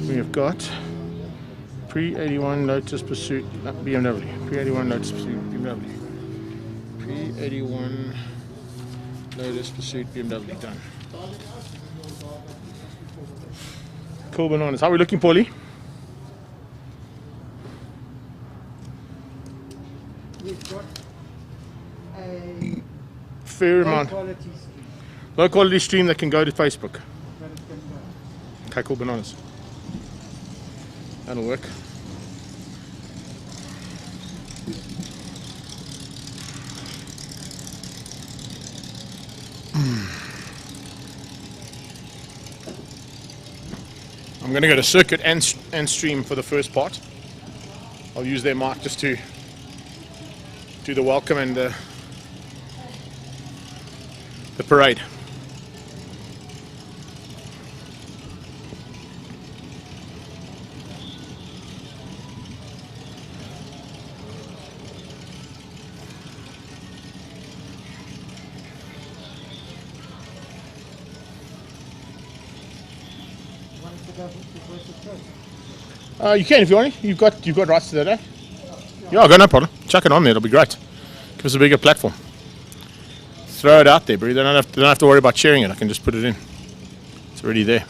We have got Pre-81 Lotus Pursuit BMW. Pre-81 Lotus Pursuit BMW. Pre-81 Lotus Pursuit BMW. Done. Cool bananas. How are we looking, Paulie? We've got a fair amount. Low quality stream that can go to Facebook. Okay, cool bananas. That'll work. I'm going to go to circuit and stream for the first part. I'll use their mic just to do the welcome and the parade. You can if you want. You've got rights to that, eh? Yeah, I'll go, no problem. Chuck it on there, it'll be great. Give us a bigger platform. Throw it out there, bro. They don't have to worry about sharing it. I can just put it in. It's already there.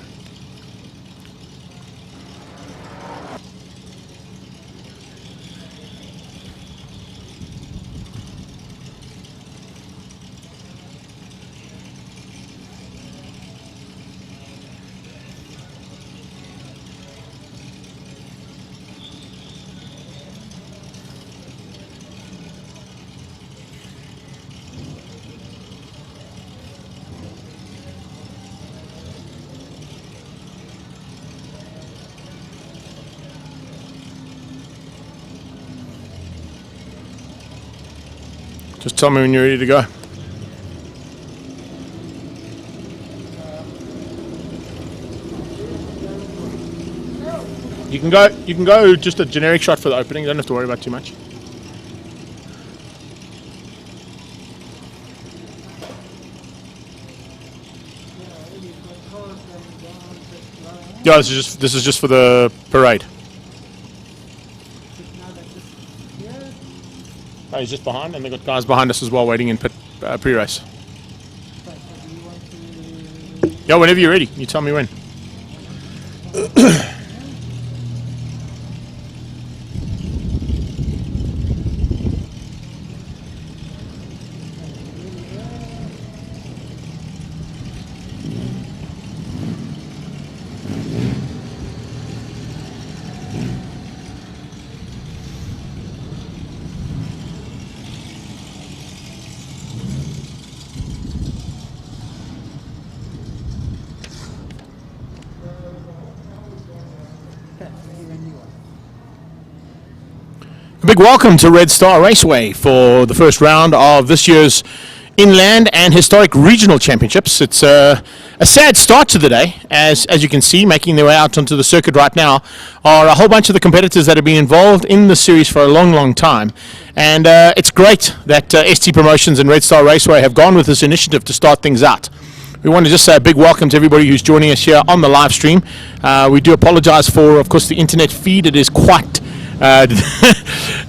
Just tell me when you're ready to go. You can go just a generic shot for the opening, you don't have to worry about too much. Yeah, this is just for the parade. Oh, he's just behind, and they've got guys behind us as well waiting in pit pre-race. Yeah, whenever you're ready. You tell me when. A big welcome to Red Star Raceway for the first round of this year's Inland and Historic Regional Championships. It's a sad start to the day, as you can see, making their way out onto the circuit right now are a whole bunch of the competitors that have been involved in the series for a long time. And it's great that ST Promotions and Red Star Raceway have gone with this initiative to start things out. We want to just say a big welcome to everybody who's joining us here on the live stream. We do apologize for, of course, the internet feed. It is quite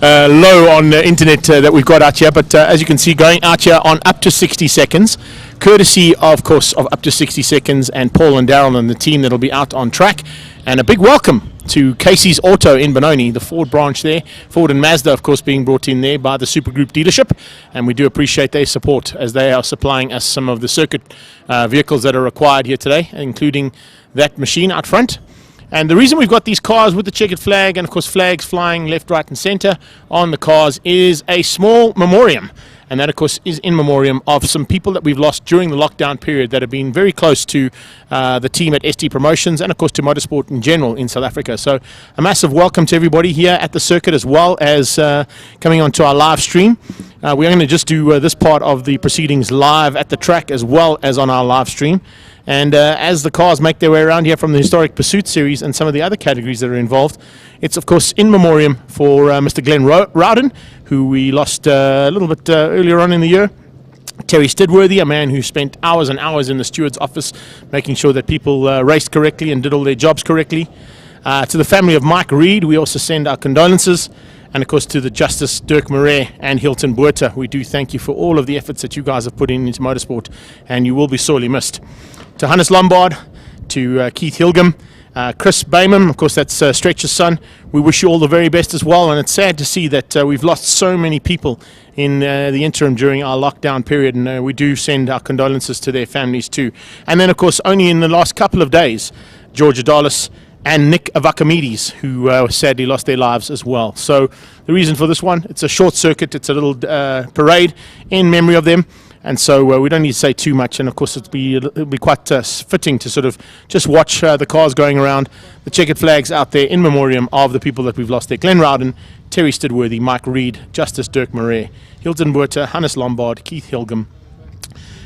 low on the internet that we've got out here, but as you can see, going out here on up to 60 seconds, courtesy of course of Up to 60 Seconds and Paul and Daryl and the team that'll be out on track. And a big welcome to Casey's Auto in Benoni, the Ford branch there. Ford and Mazda, of course, being brought in there by the Super Group dealership, and we do appreciate their support as they are supplying us some of the circuit vehicles that are required here today, including that machine out front. And the reason we've got these cars with the checkered flag and, of course, flags flying left, right, and center on the cars is a small memoriam. And that, of course, is in memoriam of some people that we've lost during the lockdown period that have been very close to the team at ST Promotions and, of course, to motorsport in general in South Africa. So a massive welcome to everybody here at the circuit, as well as coming onto our live stream. We're going to just do this part of the proceedings live at the track as well as on our live stream. And as the cars make their way around here from the Historic Pursuit Series and some of the other categories that are involved, it's, of course, in memoriam for Mr. Glenn Rowden, who we lost a little bit earlier on in the year. Terry Stidworthy, a man who spent hours and hours in the steward's office making sure that people raced correctly and did all their jobs correctly. To the family of Mike Reed, we also send our condolences. And of course to the Justice Dirk Murray and Hilton Buerta, we do thank you for all of the efforts that you guys have put into motorsport, and you will be sorely missed. To Hannes Lombard, to Keith Hilgam, Chris Bayman, of course that's Stretcher's son, we wish you all the very best as well, and it's sad to see that we've lost so many people in the interim during our lockdown period, and we do send our condolences to their families too. And then of course only in the last couple of days, George Adalis and Nick Avakamides, who sadly lost their lives as well. So the reason for this one, it's a short circuit, it's a little parade in memory of them, and so we don't need to say too much. And of course it'll be quite fitting to sort of just watch the cars going around, the checkered flags out there in memoriam of the people that we've lost there. Glenn Rowden, Terry Stidworthy, Mike Reed, Justice Dirk Murray, Hilton Buerta, Hannes Lombard, Keith Hilgam,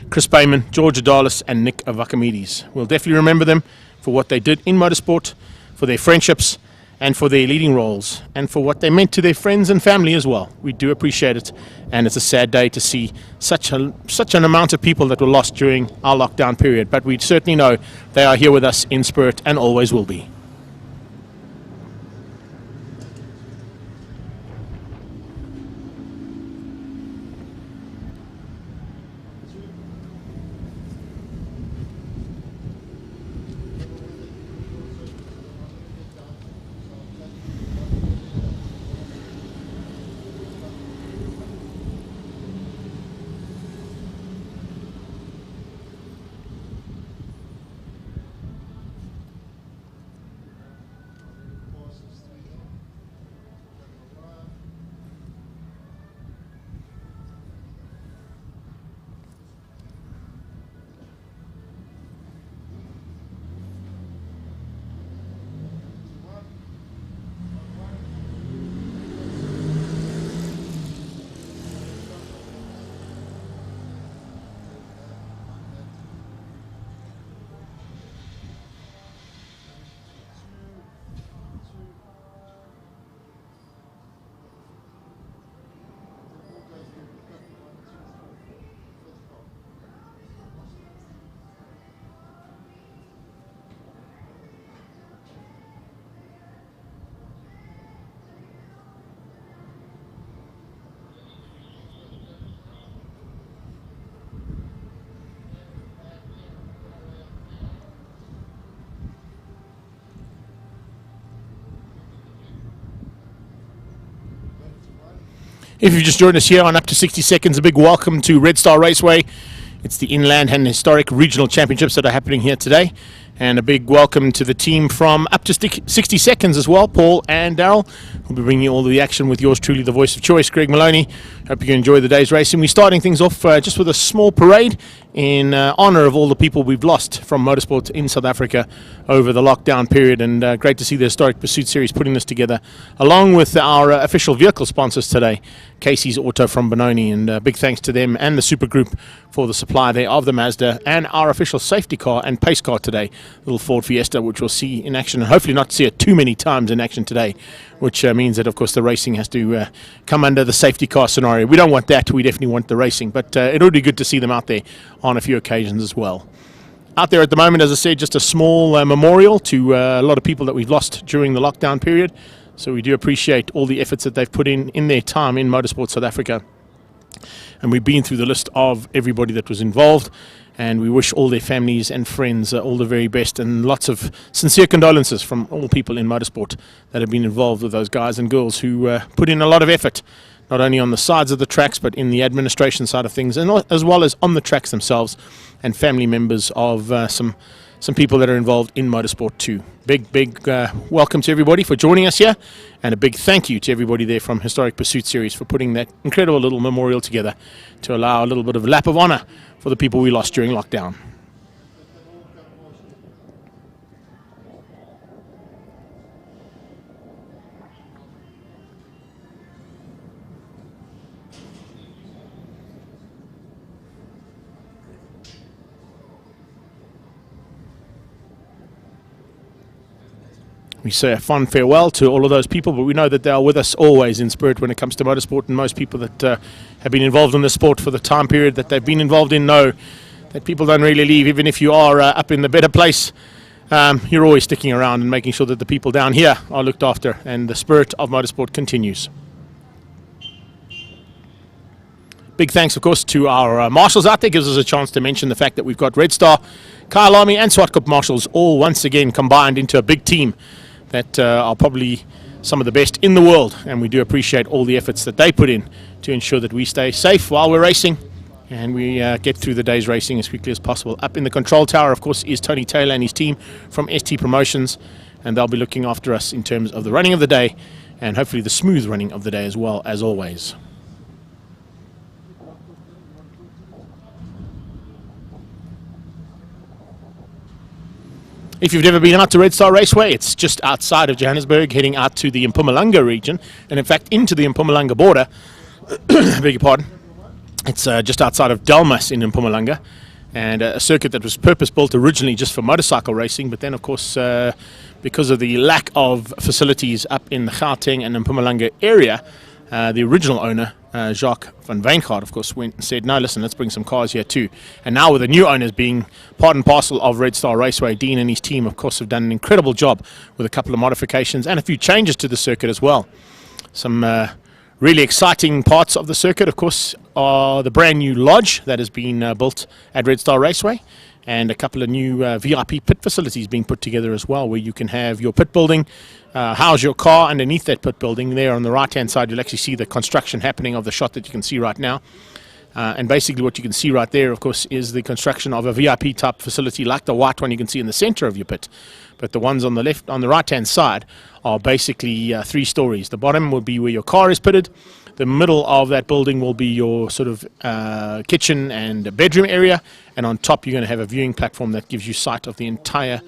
Chris Bayman, George Adalis and Nick Avakamides. We'll definitely remember them for what they did in motorsport, for their friendships, and for their leading roles, and for what they meant to their friends and family as well. We do appreciate it, and it's a sad day to see such an amount of people that were lost during our lockdown period, but we certainly know they are here with us in spirit and always will be. If you've just joined us here on Up to 60 Seconds, a big welcome to Red Star Raceway. It's the Inland and Historic Regional Championships that are happening here today. And a big welcome to the team from Up to 60 Seconds as well, Paul and Daryl. We'll be bringing you all the action with yours truly, the voice of choice, Greg Maloney. Hope you enjoy the day's racing. We're starting things off just with a small parade in honour of all the people we've lost from motorsport in South Africa over the lockdown period. And great to see the Historic Pursuit Series putting this together, along with our official vehicle sponsors today, Casey's Auto from Benoni. And big thanks to them and the Super Group for the supply there of the Mazda and our official safety car and pace car today, little Ford Fiesta, which we'll see in action, and hopefully not see it too many times in action today, which means that of course the racing has to come under the safety car scenario. We don't want that, we definitely want the racing, but it would be good to see them out there on a few occasions as well. Out there at the moment, as I said, just a small memorial to a lot of people that we've lost during the lockdown period, so we do appreciate all the efforts that they've put in their time in Motorsport South Africa. And we've been through the list of everybody that was involved, and we wish all their families and friends all the very best, and lots of sincere condolences from all people in motorsport that have been involved with those guys and girls who put in a lot of effort, not only on the sides of the tracks but in the administration side of things, and as well as on the tracks themselves, and family members of some people that are involved in motorsport too. Big welcome to everybody for joining us here, and a big thank you to everybody there from Historic Pursuit Series for putting that incredible little memorial together to allow a little bit of lap of honour for the people we lost during lockdown. We say a fond farewell to all of those people, but we know that they are with us always in spirit when it comes to motorsport, and most people that have been involved in the sport for the time period that they've been involved in know that people don't really leave, even if you are up in the better place you're always sticking around and making sure that the people down here are looked after and the spirit of motorsport continues. Big thanks, of course, to our marshals out there. Gives us a chance to mention the fact that we've got Red Star, Kyle Army and Swartkop Marshals all once again combined into a big team that are probably some of the best in the world, and we do appreciate all the efforts that they put in to ensure that we stay safe while we're racing and we get through the day's racing as quickly as possible. Up in the control tower, of course, is Tony Taylor and his team from ST Promotions, and they'll be looking after us in terms of the running of the day and hopefully the smooth running of the day as well, as always. If you've never been out to Red Star Raceway, it's just outside of Johannesburg, heading out to the Mpumalanga region, and in fact into the Mpumalanga border. I beg your pardon. It's just outside of Delmas in Mpumalanga, and a circuit that was purpose-built originally just for motorcycle racing, but then of course because of the lack of facilities up in the Gauteng and Mpumalanga area, the original owner, Jacques van Wijngaard, of course, went and said, no, listen, let's bring some cars here too. And now with the new owners being part and parcel of Red Star Raceway, Dean and his team, of course, have done an incredible job with a couple of modifications and a few changes to the circuit as well. Some really exciting parts of the circuit, of course, are the brand new lodge that has been built at Red Star Raceway, and a couple of new VIP pit facilities being put together as well, where you can have your pit building, house your car underneath that pit building. There on the right hand side you'll actually see the construction happening of the shot that you can see right now, and basically what you can see right there, of course, is the construction of a VIP type facility like the white one you can see in the center of your pit. But the ones on the left, on the right hand side, are basically 3 stories. The bottom will be where your car is pitted. The middle of that building will be your sort of kitchen and bedroom area, and on top you're going to have a viewing platform that gives you sight of the entire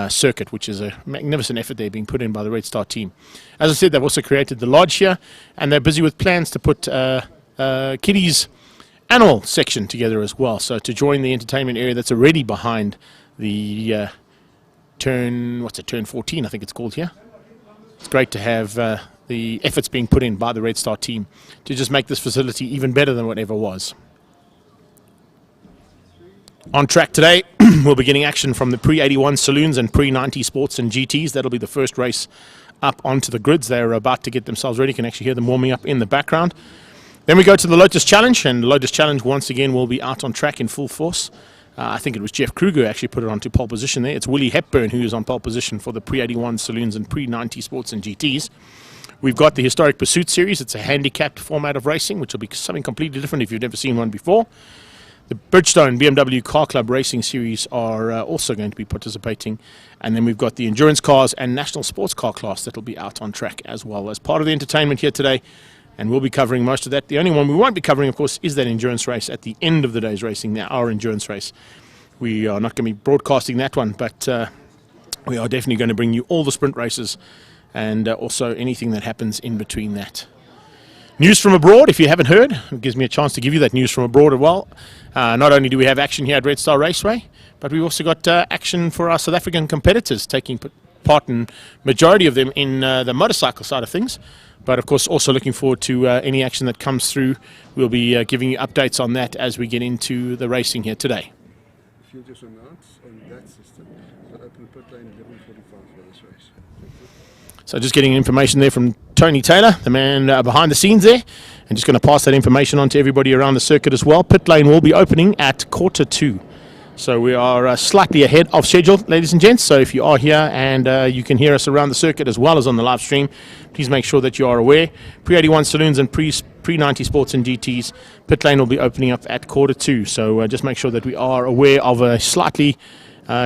circuit, which is a magnificent effort there being put in by the Red Star team. As I said, they've also created the lodge here, and they're busy with plans to put Kitty's animal section together as well, so to join the entertainment area that's already behind the turn 14, I think it's called here. It's great to have the efforts being put in by the Red Star team to just make this facility even better than whatever was. On track today, we'll be getting action from the pre-81 saloons and pre-90 sports and GTs. That'll be the first race up onto the grids. They're about to get themselves ready. You can actually hear them warming up in the background. Then we go to the Lotus Challenge, and the Lotus Challenge once again will be out on track in full force. I think it was Jeff Kruger who actually put it onto pole position there. It's Willie Hepburn who is on pole position for the pre-81 saloons and pre-90 sports and GTs. We've got the Historic Pursuit Series. It's a handicapped format of racing, which will be something completely different if you've never seen one before. The Bridgestone BMW Car Club Racing Series are also going to be participating. And then we've got the Endurance Cars and National Sports Car class that will be out on track as well as part of the entertainment here today. And we'll be covering most of that. The only one we won't be covering, of course, is that endurance race at the end of the day's racing, our endurance race. We are not going to be broadcasting that one, but we are definitely going to bring you all the sprint races and also anything that happens in between that. News from abroad, if you haven't heard, it gives me a chance to give you that news from abroad as well. Not only do we have action here at Red Star Raceway, but we've also got action for our South African competitors taking part, in majority of them in the motorcycle side of things. But of course also looking forward to any action that comes through. We'll be giving you updates on that as we get into the racing here today. If you'll just announce on that system, so open pit lane 11:45 for this race. So just getting information there from Tony Taylor, the man behind the scenes there, and just going to pass that information on to everybody around the circuit as well. Pit lane will be opening at 1:45. So we are slightly ahead of schedule, ladies and gents. So if you are here and you can hear us around the circuit as well as on the live stream, please make sure that you are aware. Pre-81 saloons and pre-90 sports and GTs, pit lane will be opening up at 1:45. So just make sure that we are aware of a slightly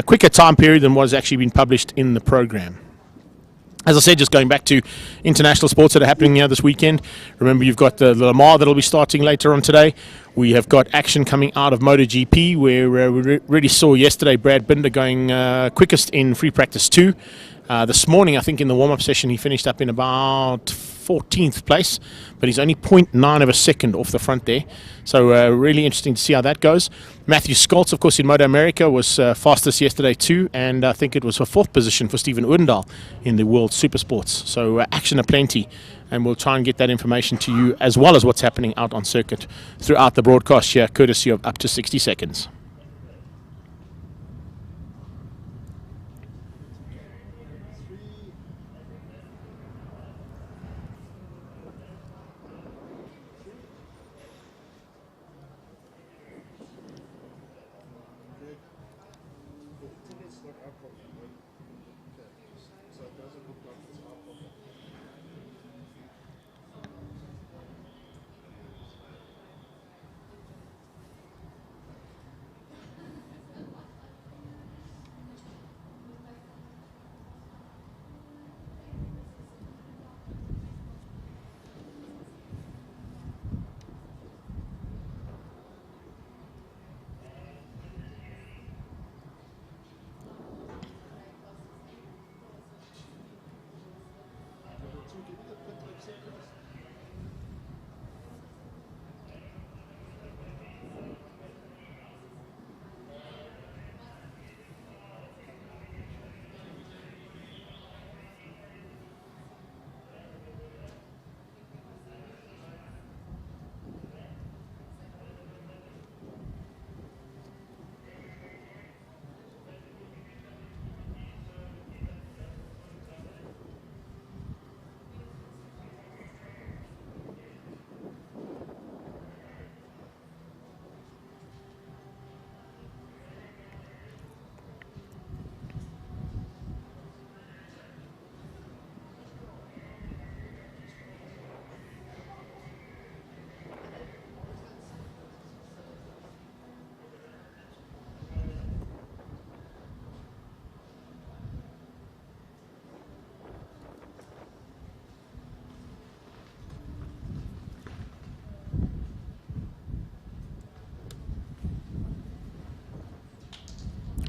quicker time period than what has actually been published in the program. As I said, just going back to international sports that are happening here this weekend. Remember, you've got the Le Mans that will be starting later on today. We have got action coming out of MotoGP, where we really saw yesterday Brad Binder going quickest in free practice 2. This morning, I think in the warm-up session, he finished up in about 14th place, but he's only 0.9 of a second off the front there. So really interesting to see how that goes. Matthew Scholz, of course, in Moto America was fastest yesterday too, and I think it was a 4th position for Stephen Odendaal in the World Super Sports. So action aplenty, and we'll try and get that information to you as well as what's happening out on circuit throughout the broadcast here, courtesy of Up to 60 Seconds.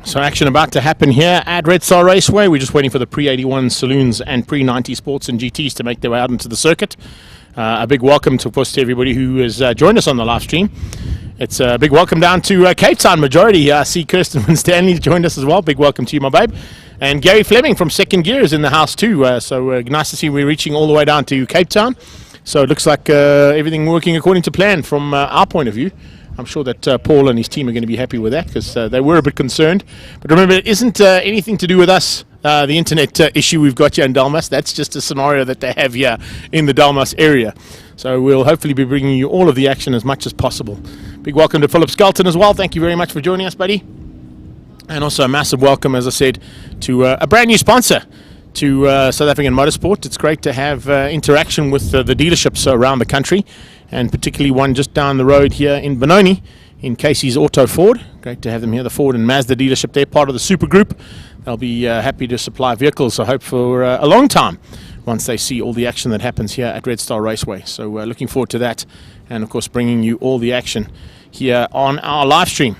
So action about to happen here at Red Star Raceway. We're just waiting for the pre-81 saloons and pre-90 sports and GTs to make their way out into the circuit. A big welcome, to, of course, to everybody who has joined us on the live stream. It's a big welcome down to Cape Town majority. I see Kirsten Winstanley joined us as well. Big welcome to you, my babe. And Gary Fleming from Second Gear is in the house too. So nice to see we're reaching all the way down to Cape Town. So it looks like everything working according to plan from our point of view. I'm sure that Paul and his team are going to be happy with that, because they were a bit concerned. But remember, it isn't anything to do with us, the internet issue we've got here in Dalmas. That's just a scenario that they have here in the Dalmas area. So we'll hopefully be bringing you all of the action as much as possible. Big welcome to Philip Skelton as well. Thank you very much for joining us, buddy. And also a massive welcome, as I said, to a brand new sponsor to South African Motorsport. It's great to have interaction with the dealerships around the country, and particularly one just down the road here in Benoni in Casey's Auto Ford. Great to have them here, the Ford and Mazda dealership. They're part of the super group. They'll be happy to supply vehicles, I hope, for a long time once they see all the action that happens here at Red Star Raceway. So looking forward to that, and of course bringing you all the action here on our live stream.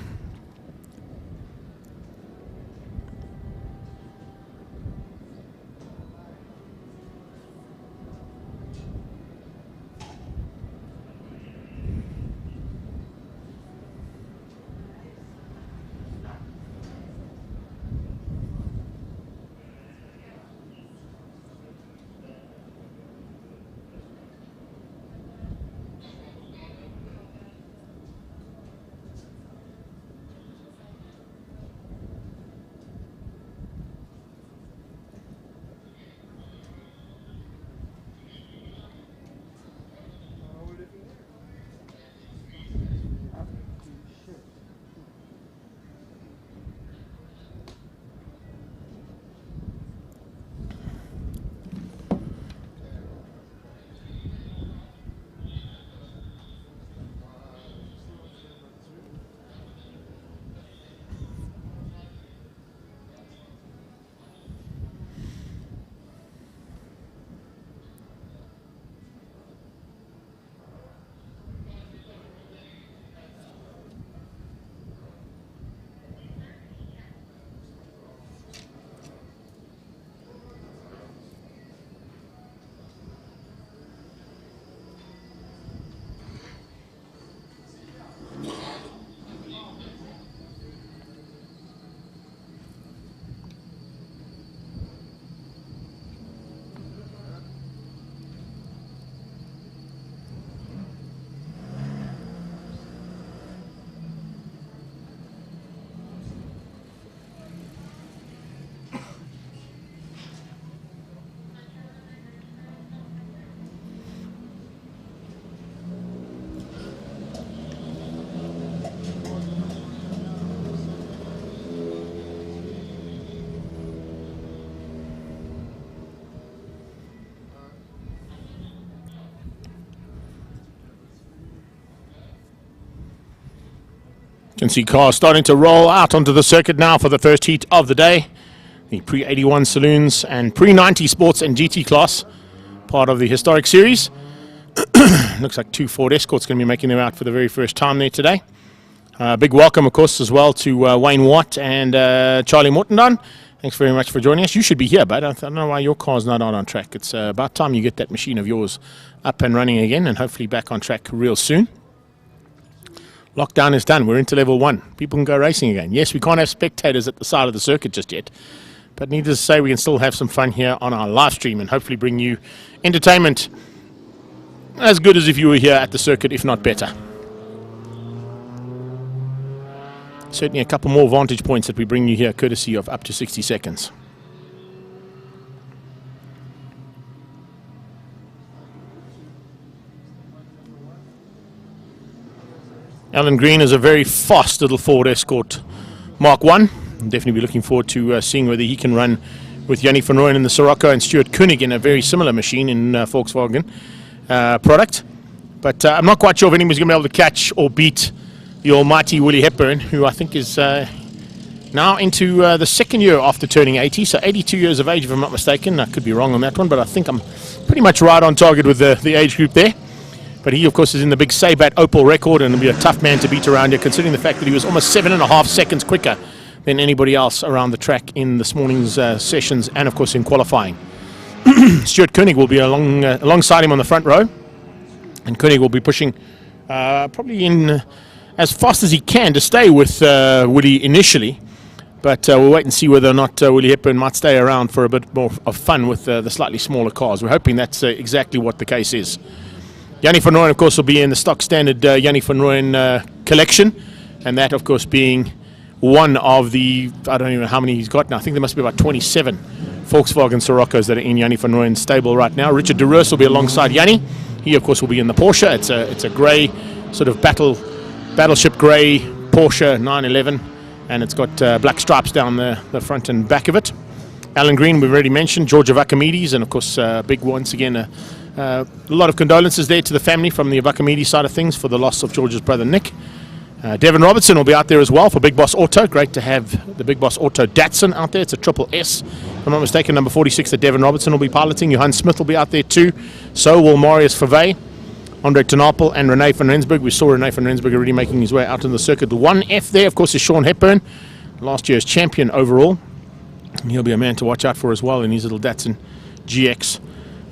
You can see cars starting to roll out onto the circuit now for the first heat of the day. The pre-81 saloons and pre-90 sports and GT class, part of the historic series. Looks like two Ford Escorts going to be making them out for the very first time there today. Big welcome, of course, as well to Wayne Watt and Charlie Mortendon. Thanks very much for joining us. You should be here, bud. I don't know why your car's not out on track. It's about time you get that machine of yours up and running again, and hopefully back on track real soon. Lockdown is done. We're into level 1. People can go racing again. Yes, we can't have spectators at the side of the circuit just yet, but needless to say, we can still have some fun here on our live stream and hopefully bring you entertainment as good as if you were here at the circuit, if not better. Certainly a couple more vantage points that we bring you here, courtesy of Up to 60 Seconds. Alan Green is a very fast little Ford Escort Mark 1. I'll definitely be looking forward to seeing whether he can run with Yanni van Rooyen in the Sirocco and Stuart Koenig in a very similar machine in Volkswagen product. But I'm not quite sure if anybody's going to be able to catch or beat the almighty Willie Hepburn, who I think is now into the second year after turning 80, so 82 years of age if I'm not mistaken. I could be wrong on that one, but I think I'm pretty much right on target with the age group there. But he, of course, is in the big Saybat Opel record and will be a tough man to beat around here, considering the fact that he was almost 7.5 seconds quicker than anybody else around the track in this morning's sessions and, of course, in qualifying. Stuart Koenig will be alongside him on the front row, and Koenig will be pushing probably in as fast as he can to stay with Willie initially. But we'll wait and see whether or not Willie Hepburn might stay around for a bit more of fun with the slightly smaller cars. We're hoping that's exactly what the case is. Yanni van Rooyen, of course, will be in the stock standard Yanni van Rooyen collection, and that, of course, being one of the, I don't even know how many he's got now. I think there must be about 27 Volkswagen Siroccos that are in Yanni van Rooyen's stable right now. Richard de Roos will be alongside Yanni. He, of course, will be in the Porsche. It's a grey, sort of battleship grey Porsche 911. And it's got black stripes down the front and back of it. Alan Green, we've already mentioned. George Avakamides, and of course, big once again, a lot of condolences there to the family from the Avakamides side of things for the loss of George's brother Nick. Devin Robertson will be out there as well for Big Boss Auto. Great to have the Big Boss Auto Datsun out there. It's a triple S. If I'm not mistaken, number 46 that Devin Robertson will be piloting. Johan Smith will be out there too. So will Marius Favey, Andre Tenapel, and René van Rensburg. We saw René van Rensburg already making his way out in the circuit. The 1F there, of course, is Sean Hepburn, last year's champion overall. And he'll be a man to watch out for as well in his little Datsun GX.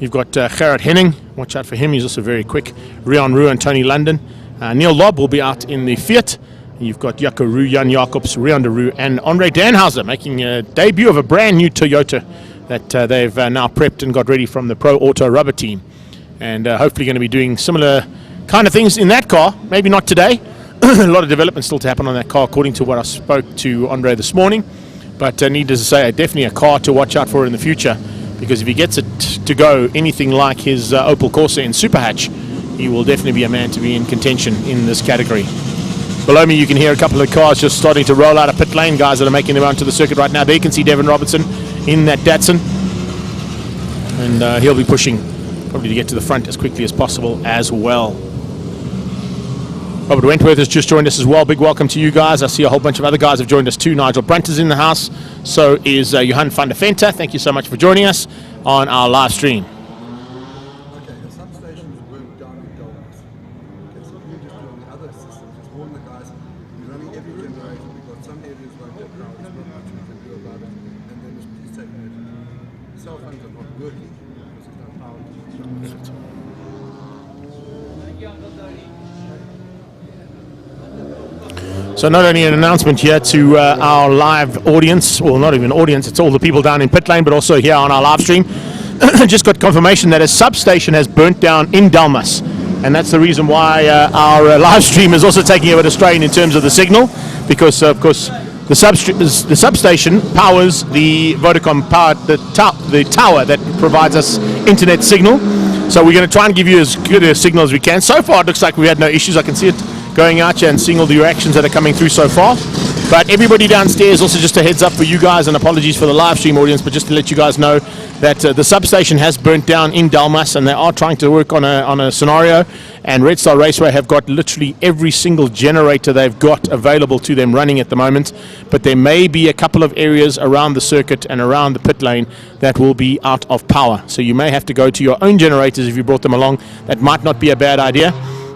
You've got Gerard Henning. Watch out for him. He's also very quick. Rian Roux and Tony London. Neil Lobb will be out in the Fiat. You've got Jaco Roux, Jan Jacobs, Rian de Roux, and Andre Danhauser making a debut of a brand new Toyota that they've now prepped and got ready from the Pro Auto Rubber team. And hopefully going to be doing similar kind of things in that car. Maybe not today. A lot of development still to happen on that car, according to what I spoke to Andre this morning. But needless to say, definitely a car to watch out for in the future, because if he gets it to go anything like his Opel Corsa in Super Hatch, he will definitely be a man to be in contention in this category. Below me, you can hear a couple of cars just starting to roll out of pit lane, guys that are making their way onto the circuit right now. There you can see Devin Robertson in that Datsun, and he'll be pushing probably to get to the front as quickly as possible as well. Robert Wentworth has just joined us as well. Big welcome to you guys. I see a whole bunch of other guys have joined us too. Nigel Brunt is in the house. So is Johan van der Venter. Thank you so much for joining us on our live stream. Okay, the substations weren't down in Dallas. Okay, so we just do on the other systems. Just warn the guys, we're running every generator. We've got some areas like that now. There's not much we can do about it. And then just please take note. Cell phones are not working because there's no power to them. So not only an announcement here to our live audience, well, not even audience, it's all the people down in pit lane, but also here on our live stream. Just got confirmation that a substation has burnt down in Dalmas, and that's the reason why our live stream is also taking a bit of strain in terms of the signal, because of course the substation powers the Vodacom the tower that provides us internet signal. So we're going to try and give you as good a signal as we can. So far it looks like we had no issues. I can see it going out here and seeing all the reactions that are coming through so far. But everybody downstairs, also just a heads up for you guys, and apologies for the live stream audience, but just to let you guys know that the substation has burnt down in Dalmas, and they are trying to work on a scenario, and Red Star Raceway have got literally every single generator they've got available to them running at the moment, but there may be a couple of areas around the circuit and around the pit lane that will be out of power. So you may have to go to your own generators if you brought them along. That might not be a bad idea.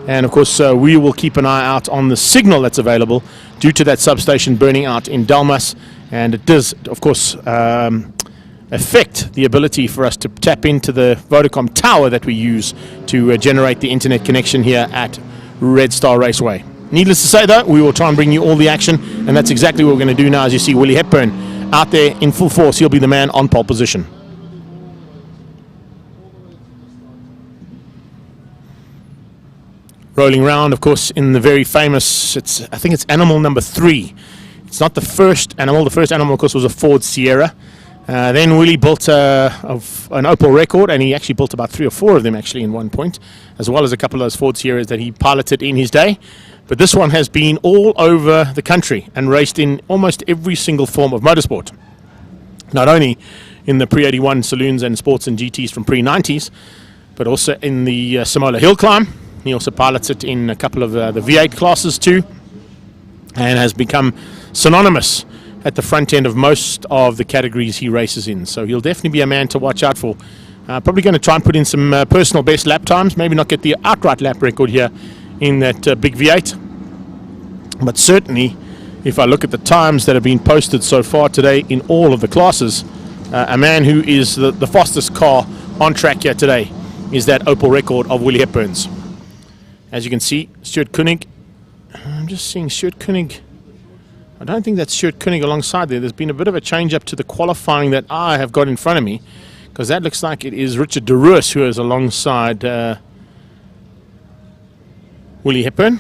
And of course, we will keep an eye out on the signal that's available due to that substation burning out in Dalmas. And it does, of course, affect the ability for us to tap into the Vodacom tower that we use to generate the internet connection here at Red Star Raceway. Needless to say, though, we will try and bring you all the action, and that's exactly what we're going to do now. As you see Willie Hepburn out there in full force, he'll be the man on pole position. Rolling round, of course, in the very famous, I think it's animal number 3. It's not the first animal. The first animal, of course, was a Ford Sierra. Then Willie built an Opel Record, and he actually built about 3 or 4 of them actually in one point, as well as a couple of those Ford Sierras that he piloted in his day. But this one has been all over the country and raced in almost every single form of motorsport. Not only in the pre-81 saloons and sports and GTs from pre-90s, but also in the Samola Hill Climb. He also pilots it in a couple of the V8 classes too, and has become synonymous at the front end of most of the categories he races in. So he'll definitely be a man to watch out for. Probably going to try and put in some personal best lap times, maybe not get the outright lap record here in that big V8, but certainly if I look at the times that have been posted so far today in all of the classes, a man who is the fastest car on track here today is that Opel record of Willie Hepburn's. As you can see, Stuart Koenig. I'm just seeing Stuart Koenig. I don't think that's Stuart Koenig alongside there. There's been a bit of a change up to the qualifying that I have got in front of me, because that looks like it is Richard de Roos who is alongside Willie Hepburn.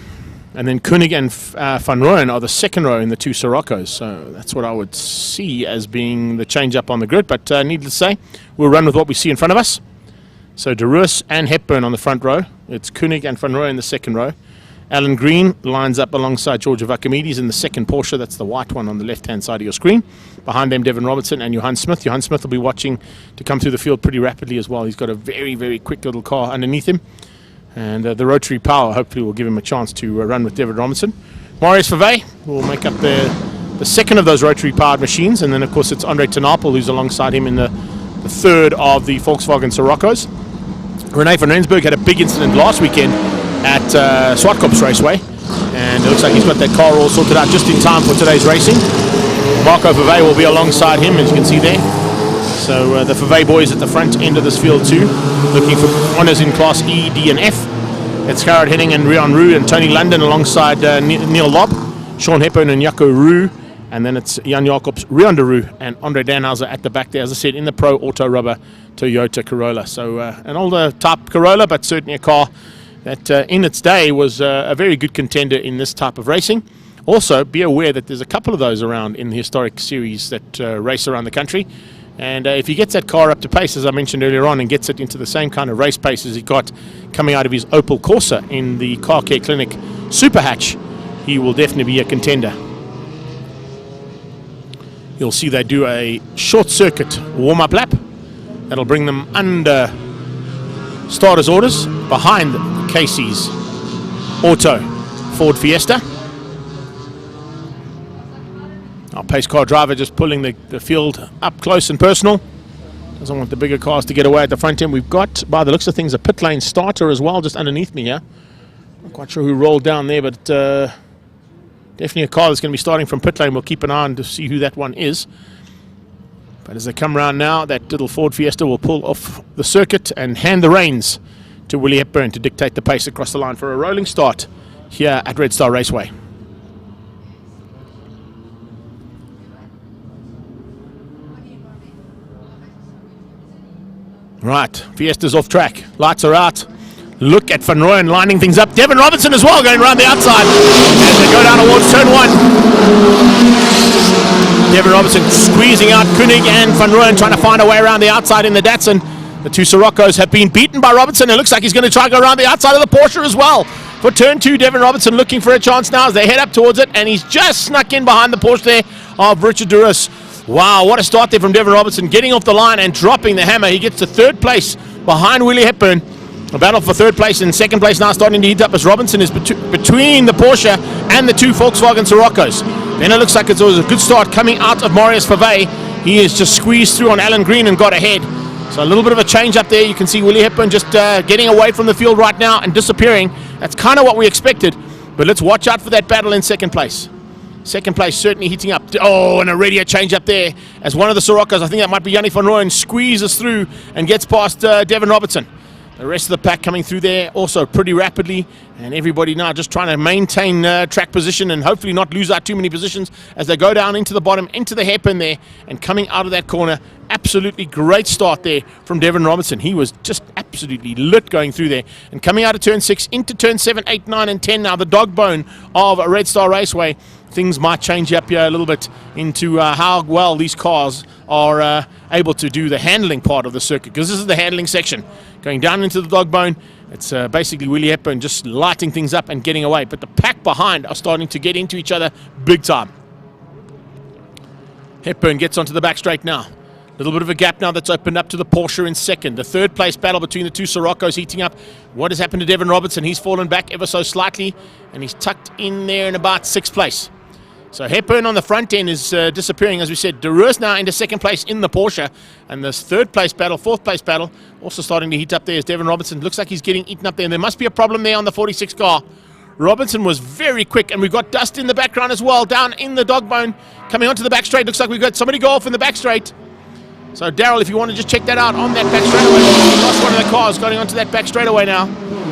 And then Koenig and Van Rooyen are the second row in the two Siroccos. So that's what I would see as being the change up on the grid. But needless to say, we'll run with what we see in front of us. So de Roos and Hepburn on the front row. It's Koenig and Van Rooyen in the second row. Alan Green lines up alongside George Vakamides in the second Porsche. That's the white one on the left-hand side of your screen. Behind them, Devin Robertson and Johan Smith. Johan Smith will be watching to come through the field pretty rapidly as well. He's got a very, very quick little car underneath him. And the rotary power hopefully will give him a chance to run with David Robinson. Marius Fave will make up the second of those rotary powered machines. And then, of course, it's Andre Tenapel who's alongside him in the third of the Volkswagen Siroccos. René van Rensburg had a big incident last weekend at Swartkops Raceway. And it looks like he's got that car all sorted out just in time for today's racing. Marco Fave will be alongside him, as you can see there. So the Fave boys at the front end of this field too, looking for honours in Class E, D and F. It's Gerard Henning and Rian Roux and Tony London alongside Neil Lobb, Sean Hepburn and Jaco Roux, and then it's Jan Jacobs, Rian de Roux and Andre Danhauser at the back there, as I said, in the Pro Auto Rubber Toyota Corolla. So an older type Corolla, but certainly a car that in its day was a very good contender in this type of racing. Also, be aware that there's a couple of those around in the historic series that race around the country. And if he gets that car up to pace, as I mentioned earlier on, and gets it into the same kind of race pace as he got coming out of his Opel Corsa in the Car Care Clinic Super Hatch, he will definitely be a contender. You'll see they do a short circuit warm-up lap. That'll bring them under starter's orders behind Casey's Auto Ford Fiesta. Our pace car driver just pulling the field up close and personal. Doesn't want the bigger cars to get away at the front end. We've got, by the looks of things, a pit lane starter as well just underneath me here. Not quite sure who rolled down there, but definitely a car that's going to be starting from pit lane. We'll keep an eye on to see who that one is. But as they come around now, that little Ford Fiesta will pull off the circuit and hand the reins to Willie Hepburn to dictate the pace across the line for a rolling start here at Red Star Raceway. Right, Fiesta's off track. Lights are out. Look at Van Rooyen lining things up. Devin Robinson as well going around the outside as they go down towards turn one. Devin Robinson squeezing out Koenig and Van Rooyen trying to find a way around the outside in the Datsun. The two Siroccos have been beaten by Robinson. It looks like he's going to try to go around the outside of the Porsche as well. For turn two, Devin Robinson looking for a chance now as they head up towards it, and he's just snuck in behind the Porsche there of Richard de Roos. Wow, what a start there from Devin Robertson, getting off the line and dropping the hammer. He gets to third place behind Willie Hepburn. A battle for third place and second place now starting to heat up as Robinson is between the Porsche and the two Volkswagen Siroccos. Then it looks like it's always a good start coming out of Marius Fave. He is just squeezed through on Alan Green and got ahead. So a little bit of a change up there. You can see Willie Hepburn just getting away from the field right now and disappearing. That's kind of what we expected. But let's watch out for that battle in second place. Second place certainly heating up. Oh, and already a change up there as one of the Siroccos, I think that might be Yanni van Rooyen, squeezes through and gets past Devin Robertson. The rest of the pack coming through there also pretty rapidly, and everybody now just trying to maintain track position and hopefully not lose out too many positions as they go down into the bottom, into the hairpin there, and coming out of that corner. Absolutely great start there from Devin Robertson. He was just absolutely lit going through there. And coming out of turn 6 into turn 7, 8, 9, and 10 now, the dog bone of Red Star Raceway. Things might change up here a little bit into how well these cars are able to do the handling part of the circuit, because this is the handling section. Going down into the dog bone, it's basically Willie Hepburn just lighting things up and getting away. But the pack behind are starting to get into each other big time. Hepburn gets onto the back straight now. A little bit of a gap now that's opened up to the Porsche in second. The third place battle between the two Siroccos heating up. What has happened to Devin Robertson? He's fallen back ever so slightly, and he's tucked in there in about sixth place. So Hepburn on the front end is disappearing, as we said. De Roos now into second place in the Porsche. And this third place battle, fourth place battle, also starting to heat up there as Devin Robertson. Looks like he's getting eaten up there. And there must be a problem there on the 46 car. Robinson was very quick, and we've got dust in the background as well, down in the dog bone, coming onto the back straight. Looks like we've got somebody go off in the back straight. So Daryl, if you want to just check that out on that back straightaway, we lost one of the cars going onto that back straightaway now,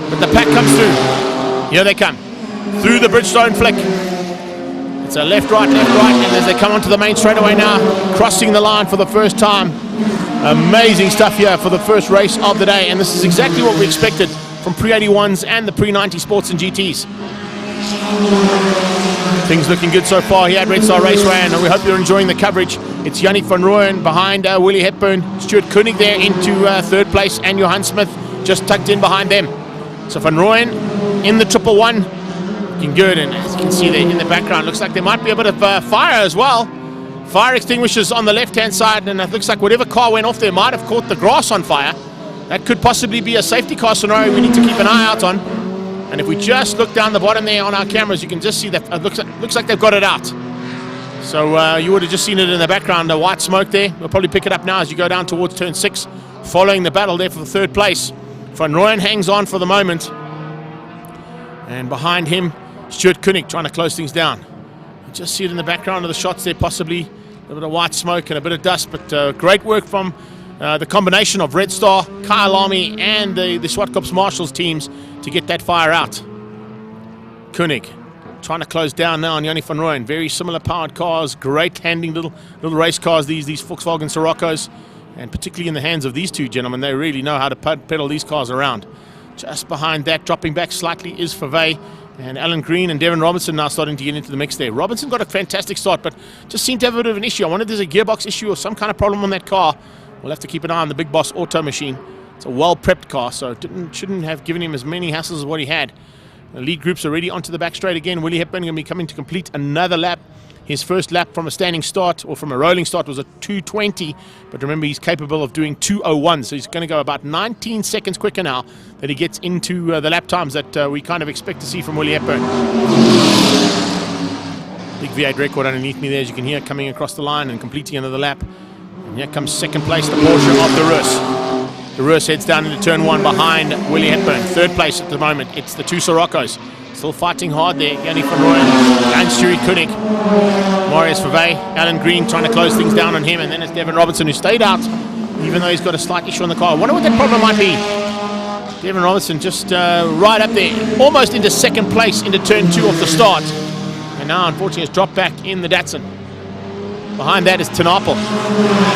but the pack comes through. Here they come, through the Bridgestone flick. It's a left, right, and as they come onto the main straightaway now, crossing the line for the first time. Amazing stuff here for the first race of the day, and this is exactly what we expected from pre-81s and the pre-90 sports and GTs. Things looking good so far here at Red Star Raceway, and we hope you're enjoying the coverage. It's Yannick van Rooyen behind Willie Hepburn, Stuart Koenig there into third place, and Johan Smith just tucked in behind them. So van Rooyen in the 111, looking good, and as you can see there in the background, looks like there might be a bit of fire as well. Fire extinguishers on the left-hand side, and it looks like whatever car went off there might have caught the grass on fire. That could possibly be a safety car scenario we need to keep an eye out on. And if we just look down the bottom there on our cameras, you can just see that it looks like they've got it out. So you would have just seen it in the background, the white smoke there. We'll probably pick it up now as you go down towards turn 6, following the battle there for the third place. Van Rooyen hangs on for the moment. And behind him, Stuart Koenig trying to close things down. You just see it in the background of the shots there, possibly a bit of white smoke and a bit of dust, but great work from the combination of Red Star, Kyle Army, and the Swartkops Marshals teams to get that fire out. Koenig trying to close down now on Yannick van Rooyen. Very similar powered cars, great handling little race cars, these Volkswagen Siroccos, and particularly in the hands of these two gentlemen, they really know how to pedal these cars around. Just behind that, dropping back slightly, is Fave, and Alan Green and Devin Robinson now starting to get into the mix there. Robinson got a fantastic start, but just seemed to have a bit of an issue. I wonder if there's a gearbox issue or some kind of problem on that car. We'll have to keep an eye on the Big Boss Auto Machine. It's a well-prepped car, so it shouldn't have given him as many hassles as what he had. The lead group's already onto the back straight again. Willie Hepburn going to be coming to complete another lap. His first lap from a standing start, or from a rolling start, was a 2:20. But remember, he's capable of doing 2:01, so he's going to go about 19 seconds quicker now that he gets into the lap times that we kind of expect to see from Willie Hepburn. Big V8 record underneath me there, as you can hear, coming across the line and completing another lap. And here comes second place, the Porsche of the Rus. The Rus heads down into turn 1 behind Willie Hepburn. Third place at the moment, it's the two Siroccos. Still fighting hard there. Yannick van Rooyen and Stuart Koenig. Marius Fave, Alan Green trying to close things down on him. And then it's Devin Robinson who stayed out, even though he's got a slight issue on the car. I wonder what that problem might be. Devin Robinson just right up there, almost into second place into turn 2 off the start. And now, unfortunately, has dropped back in the Datsun. Behind that is Tinapel.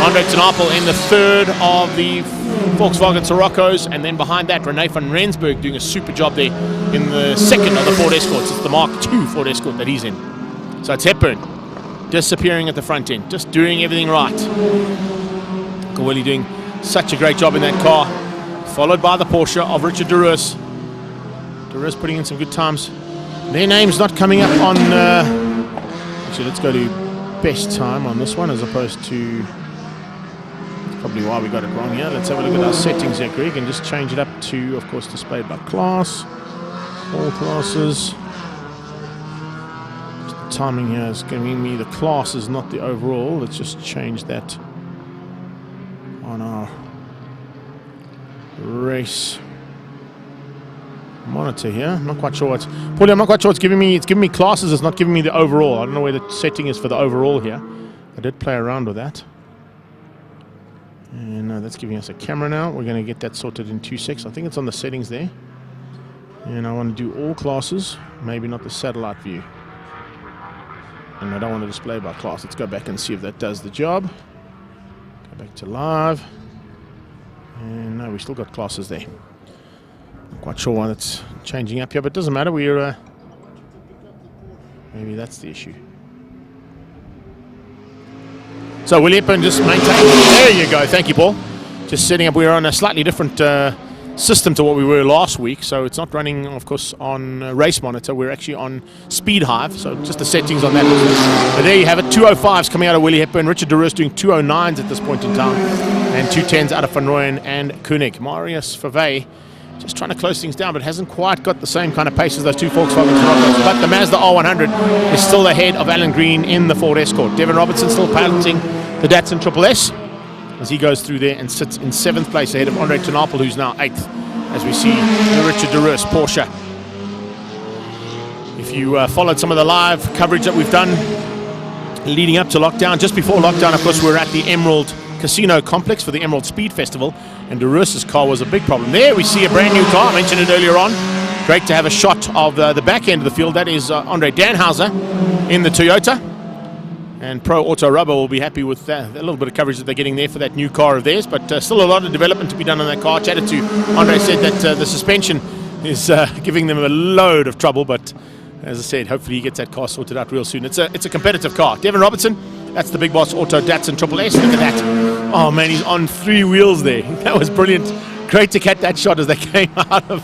Andre Tinapel in the third of the Volkswagen Siroccos, and then behind that, René van Rensburg doing a super job there in the second of the Ford Escorts. It's the Mark II Ford Escort that he's in. So it's Hepburn disappearing at the front end, just doing everything right. Willie doing such a great job in that car, followed by the Porsche of Richard de Rus. De Rus putting in some good times. Their name's not coming up on... actually, let's go to best time on this one as opposed to... That's probably why we got it wrong here. Let's have a look at our settings here, Greg, and just change it up to, of course, displayed by class. All classes. Just the timing here is giving me the classes, not the overall. Let's just change that on our race monitor here. I'm not quite sure what's... Paulie, I'm not quite sure what's giving me. It's giving me classes, it's not giving me the overall. I don't know where the setting is for the overall here. I did play around with that. And that's giving us a camera now. We're going to get that sorted in 2 seconds. I think it's on the settings there. And I want to do all classes, maybe not the satellite view. And I don't want to display by class. Let's go back and see if that does the job. Go back to live. And no, we still got classes there. Not quite sure why that's changing up here, but it doesn't matter. We're maybe that's the issue. So Willie Hepburn just maintaining. There you go. Thank you, Paul. Just setting up. We're on a slightly different system to what we were last week, so it's not running, of course, on Race Monitor. We're actually on Speed Hive, so just the settings on that. But there you have it. 205s coming out of Willie Hepburn. Richard de Rus doing 209s at this point in time, and 210s out of Van Rooyen and Koenig. Marius Fave just trying to close things down, but hasn't quite got the same kind of pace as those two Volkswagen Siroccos. But the Mazda R100 is still ahead of Alan Green in the Ford Escort. Devin Robinson still piloting the Datsun Triple S as he goes through there and sits in 7th place ahead of Andre Tinapel, who's now 8th, as we see the Richard de Rus Porsche. If you followed some of the live coverage that we've done leading up to lockdown, just before lockdown, of course, we were at the Emerald Casino Complex for the Emerald Speed Festival, and DeRosa's car was a big problem. There we see a brand new car. I mentioned it earlier on. Great to have a shot of the back end of the field. That is Andre Danhauser in the Toyota. And Pro Auto Rubber will be happy with a little bit of coverage that they're getting there for that new car of theirs. But still a lot of development to be done on that car. Chatted to Andre, said that the suspension is giving them a load of trouble. But as I said, hopefully he gets that car sorted out real soon. It's a competitive car. Devin Robertson, that's the Big Boss Auto Datsun Triple S. Look at that. Oh man, he's on 3 wheels there. That was brilliant. Great to catch that shot as they came out of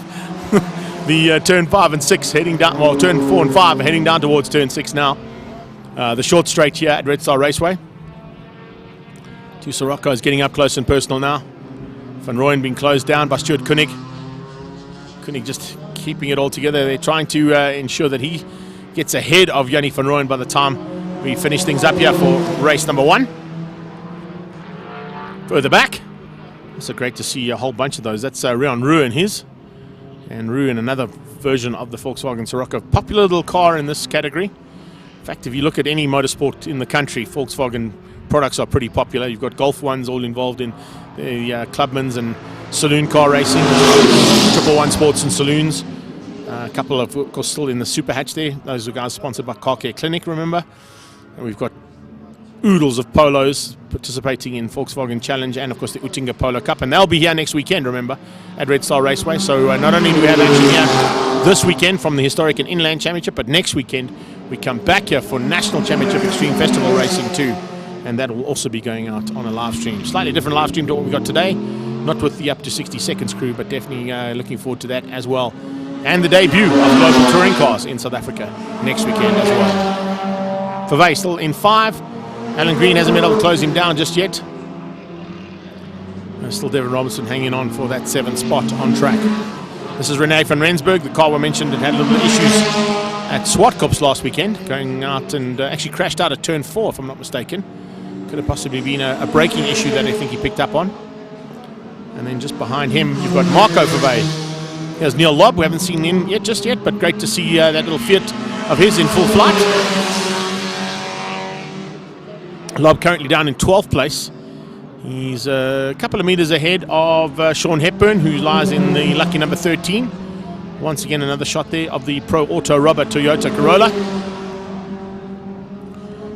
the turn 5 and 6, heading down, well, turn 4 and 5, heading down towards turn 6 now. The short straight here at Red Star Raceway. Two Sirocco's getting up close and personal now. Van Rooyen being closed down by Stuart Koenig. Koenig just keeping it all together. They're trying to ensure that he gets ahead of Yanni Van Rooyen by the time we finish things up here for race number 1. Further back, it's great to see a whole bunch of those. That's Rion Ruin, his. And Ruin, another version of the Volkswagen Sirocco. Popular little car in this category. In fact, if you look at any motorsport in the country, Volkswagen products are pretty popular. You've got Golf ones all involved in the Clubmans and saloon car racing, 111 Sports and Saloons. A couple of course, still in the Super Hatch there. Those are guys sponsored by Car Care Clinic, remember. And we've got oodles of polos participating in Volkswagen Challenge and, of course, the Utinga Polo Cup. And they'll be here next weekend, remember, at Red Star Raceway. So not only do we have action here this weekend from the Historic and Inland Championship, but next weekend we come back here for National Championship Extreme Festival Racing too. And that will also be going out on a live stream. Slightly different live stream to what we got today. Not with the up to 60 seconds crew, but definitely looking forward to that as well. And the debut of global touring cars in South Africa next weekend as well. Fave still in 5. Alan Green hasn't been able to close him down just yet. There's still Devin Robertson hanging on for that 7th spot on track. This is Rene van Rensburg, the car we mentioned that had a little bit of issues at Swartkops last weekend, going out and actually crashed out at turn 4, if I'm not mistaken. Could have possibly been a braking issue that I think he picked up on. And then just behind him, you've got Marco Fave. There's Neil Lobb. We haven't seen him just yet, but great to see that little Fiat of his in full flight. Lobb currently down in 12th place. He's a couple of meters ahead of Sean Hepburn, who lies in the lucky number 13. Once again, another shot there of the Pro Auto Rubber Toyota Corolla.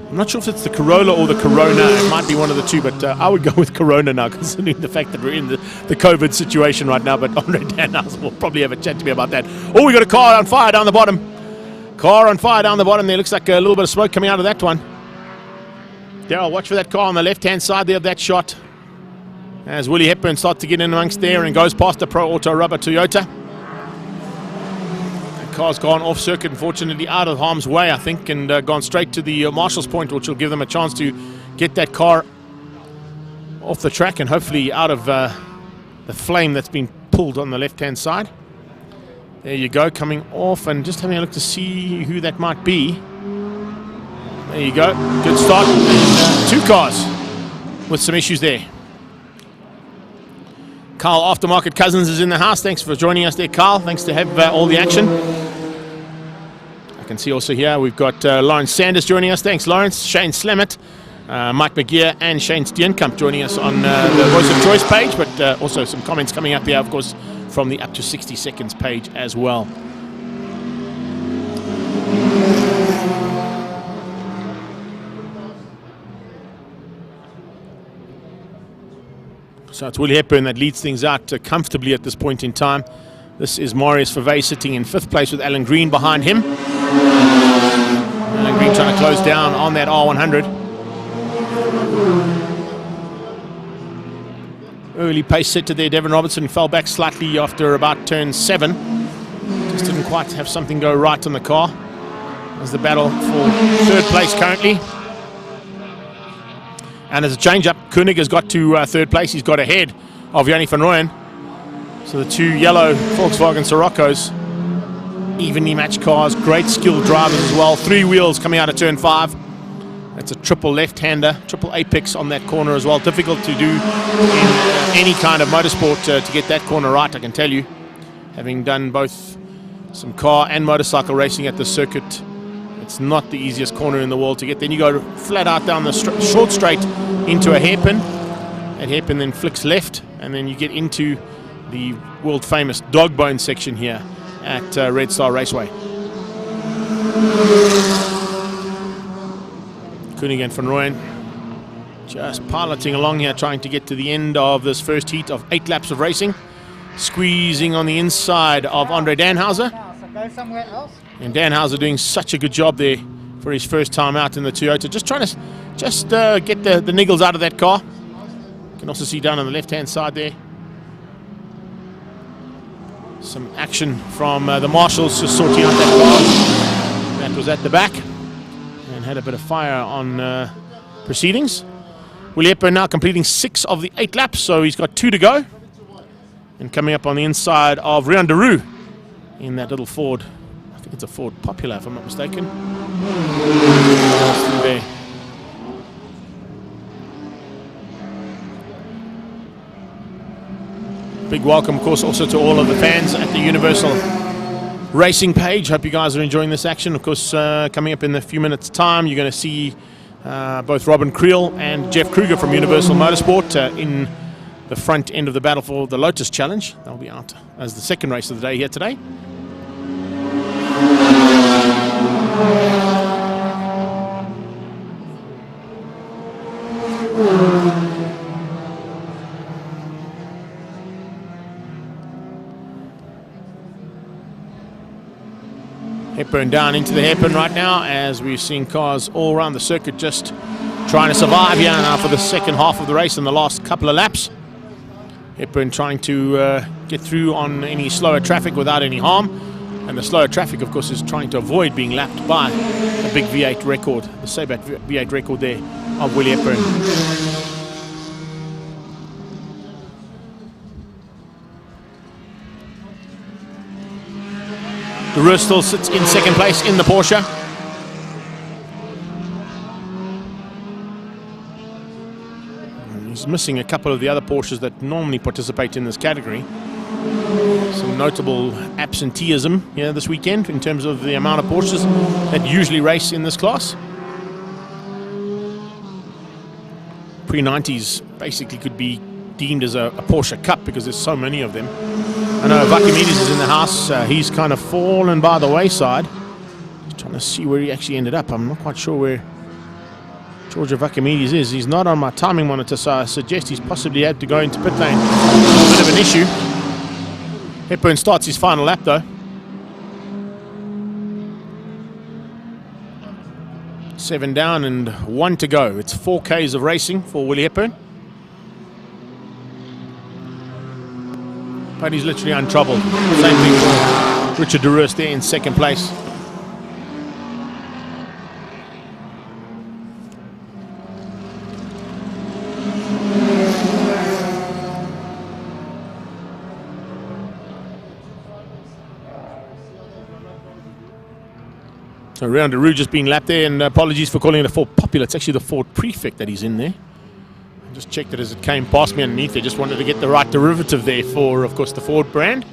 I'm not sure if it's the Corolla or the Corona. It might be one of the two, but I would go with Corona now, considering the fact that we're in the COVID situation right now. But Andre Danhauser will probably have a chat to me about that. Oh, we got a car on fire down the bottom. Car on fire down the bottom there. Looks like a little bit of smoke coming out of that one. Daryl, watch for that car on the left-hand side there of that shot. As Willie Hepburn starts to get in amongst there and goes past the Pro Auto Rubber Toyota. Car's gone off circuit, unfortunately out of harm's way, I think, and gone straight to the Marshall's Point, which will give them a chance to get that car off the track and hopefully out of the flame that's been pulled on the left-hand side. There you go, coming off and just having a look to see who that might be. There you go, good start. And, 2 cars with some issues there. Carl Aftermarket Cousins is in the house. Thanks for joining us there, Carl. Thanks to have all the action. I can see also here we've got Lawrence Sanders joining us. Thanks, Lawrence. Shane Slemmett, Mike McGear, and Shane Steenkamp joining us on the Voice of Choice page, but also some comments coming up here, of course, from the up to 60 seconds page as well. So it's Willie Hepburn that leads things out comfortably at this point in time. This is Marius Fave sitting in 5th place with Alan Green behind him. Alan Green trying to close down on that R100. Early pace setter there. Devin Robertson fell back slightly after about turn 7. Just didn't quite have something go right on the car. There's the battle for 3rd place currently. And as a change-up, Koenig has got to 3rd place. He's got ahead of Yanni van Rooyen. So the 2 yellow Volkswagen Siroccos, evenly matched cars, great skilled drivers as well. 3 wheels coming out of turn 5. That's a triple left-hander, triple apex on that corner as well. Difficult to do in any kind of motorsport to get that corner right, I can tell you. Having done both some car and motorcycle racing at the circuit. It's not the easiest corner in the world to get. Then you go flat out down the short straight into a hairpin. That hairpin then flicks left, and then you get into the world famous dog bone section here at Red Star Raceway. Koenig and Van Rooyen just piloting along here, trying to get to the end of this first heat of 8 laps of racing. Squeezing on the inside of Andre Danhauser. Go somewhere else. And Danhauser doing such a good job there for his first time out in the Toyota. Just trying to get the niggles out of that car. You can also see down on the left-hand side there some action from the marshals just sorting out that car. That was at the back and had a bit of fire on proceedings. Willie Hepburn now completing 6 of the 8 laps, so he's got 2 to go. And coming up on the inside of Rian de Roux in that little Ford. I think it's a Ford Popular, if I'm not mistaken. There. Big welcome, of course, also to all of the fans at the Universal Racing page. Hope you guys are enjoying this action. Of course, coming up in a few minutes' time, you're going to see both Robin Creel and Jeff Kruger from Universal Motorsport in the front end of the battle for the Lotus Challenge. They'll be out as the second race of the day here today. Hepburn down into the hairpin right now, as we've seen cars all around the circuit just trying to survive here now for the second half of the race in the last couple of laps. Hepburn trying to get through on any slower traffic without any harm. And the slower traffic, of course, is trying to avoid being lapped by a big V8 record, the Sabat V8 record there of Willie Hepburn. De Roux still sits in second place in the Porsche. He's missing a couple of the other Porsches that normally participate in this category. Some notable absenteeism here this weekend in terms of the amount of Porsches that usually race in this class. Pre-90s basically could be deemed as a Porsche Cup because there's so many of them. I know Vakimides is in the house. He's kind of fallen by the wayside. Just trying to see where he actually ended up. I'm not quite sure where Georgia Vakimides is. He's not on my timing monitor, so I suggest he's possibly had to go into pit lane. A bit of an issue. Hepburn starts his final lap though. 7 down and 1 to go. It's 4 Ks of racing for Willie Hepburn. But he's literally untroubled. Same thing for Richard de Roux there in second place. So Rian de Roux just being lapped there, and apologies for calling it a Ford Popular. It's actually the Ford Prefect that he's in there. I just checked it as it came past me underneath. I just wanted to get the right derivative there for, of course, the Ford brand.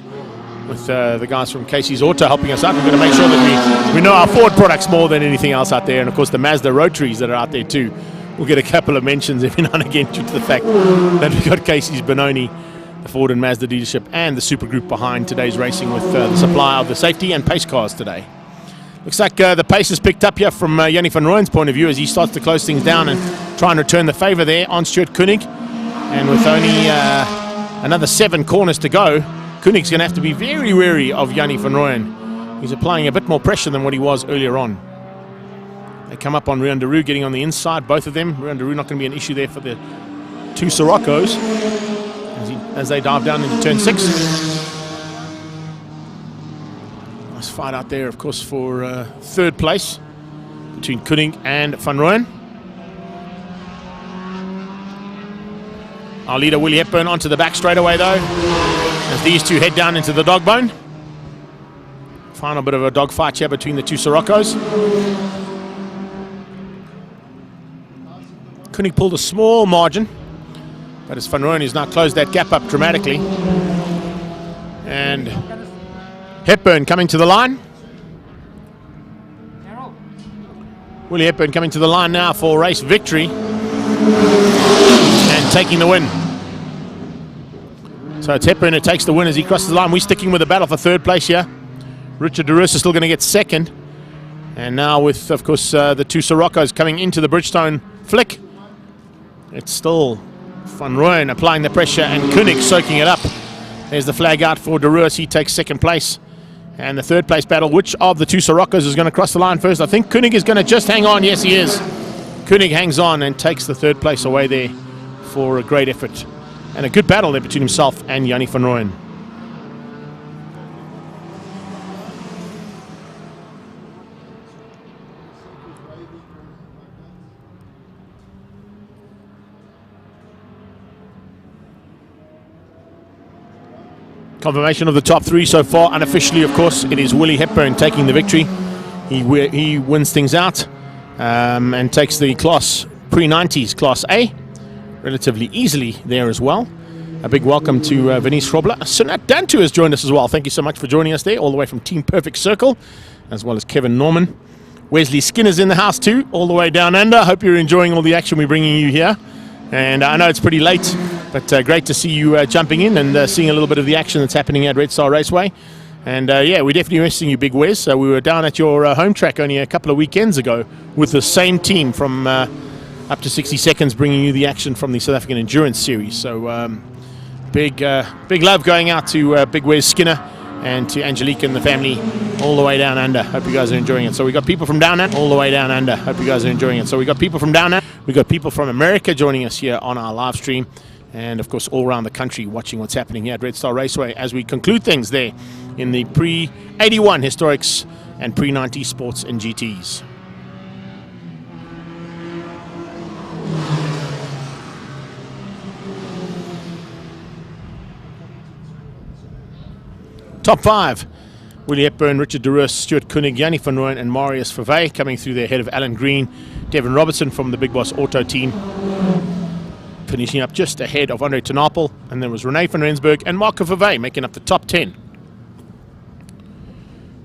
With the guys from Casey's Auto helping us out. We're going to make sure that we know our Ford products more than anything else out there. And, of course, the Mazda Rotaries that are out there too. We'll get a couple of mentions every now and again due to the fact that we've got Casey's Benoni, the Ford and Mazda dealership, and the super group behind today's racing with the supply of the safety and pace cars today. Looks like the pace is picked up here from Yanni van Rooyen's point of view as he starts to close things down and try and return the favour there on Stuart Koenig. And with only another 7 corners to go, Koenig's going to have to be very wary of Yanni van Rooyen. He's applying a bit more pressure than what he was earlier on. They come up on Rian de Roux getting on the inside, both of them. Rian de Roux not going to be an issue there for the 2 Siroccos as they dive down into turn 6. Nice fight out there, of course, for 3rd place between Koenig and Van Rooyen. Our leader, Willie Hepburn, onto the back straight away, though, as these two head down into the dog bone. Final bit of a dogfight here between the 2 Siroccos. Koenig pulled a small margin, but as Van Rooyen has now closed that gap up dramatically. And Hepburn coming to the line. Willie Hepburn coming to the line now for race victory and taking the win. So it's Hepburn who takes the win as he crosses the line. We're sticking with the battle for third place here. Richard de Roos is still going to get second. And now with, of course, the two Siroccos coming into the Bridgestone flick, it's still Van Rooyen applying the pressure and Koenig soaking it up. There's the flag out for de Roos. He takes second place. And the third place battle, which of the two Siroccos is going to cross the line first? I think Koenig is going to just hang on. Yes, he is. Koenig hangs on and takes the third place away there for a great effort. And a good battle there between himself and Yanni van Rooyen. Confirmation of the top three so far. Unofficially, of course, it is Willie Hepburn taking the victory. He wins things out and takes the class pre-90s Class A relatively easily there as well. A big welcome to Venice Robler. Sunat Dantu has joined us as well. Thank you so much for joining us there, all the way from Team Perfect Circle, as well as Kevin Norman. Wesley Skinner's in the house too, all the way down under. Hope you're enjoying all the action we're bringing you here. And I know it's pretty late, but great to see you jumping in and seeing a little bit of the action that's happening at Red Star Raceway. And yeah, we're definitely missing you, Big Wes. We were down at your home track only a couple of weekends ago with the same team from up to 60 seconds, bringing you the action from the South African Endurance Series. So big love going out to Big Wes Skinner and to Angelique and the family all the way down under. Hope you guys are enjoying it. So we got people from down under, all the way down under. Hope you guys are enjoying it. So we got people from down under. We got people from America joining us here on our live stream. And of course, all around the country watching what's happening here at Red Star Raceway as we conclude things there in the pre-81 Historics and pre-90 Sports and GTs. Top five: Willie Hepburn, Richard de Roos, Stuart Koenig, Yanni van Rooyen and Marius Verwey coming through there ahead of Alan Green, Devin Robertson from the Big Boss Auto team. Finishing up just ahead of Andre Tenapel, and then was Rene van Rensburg and Marco Verwey making up the top 10.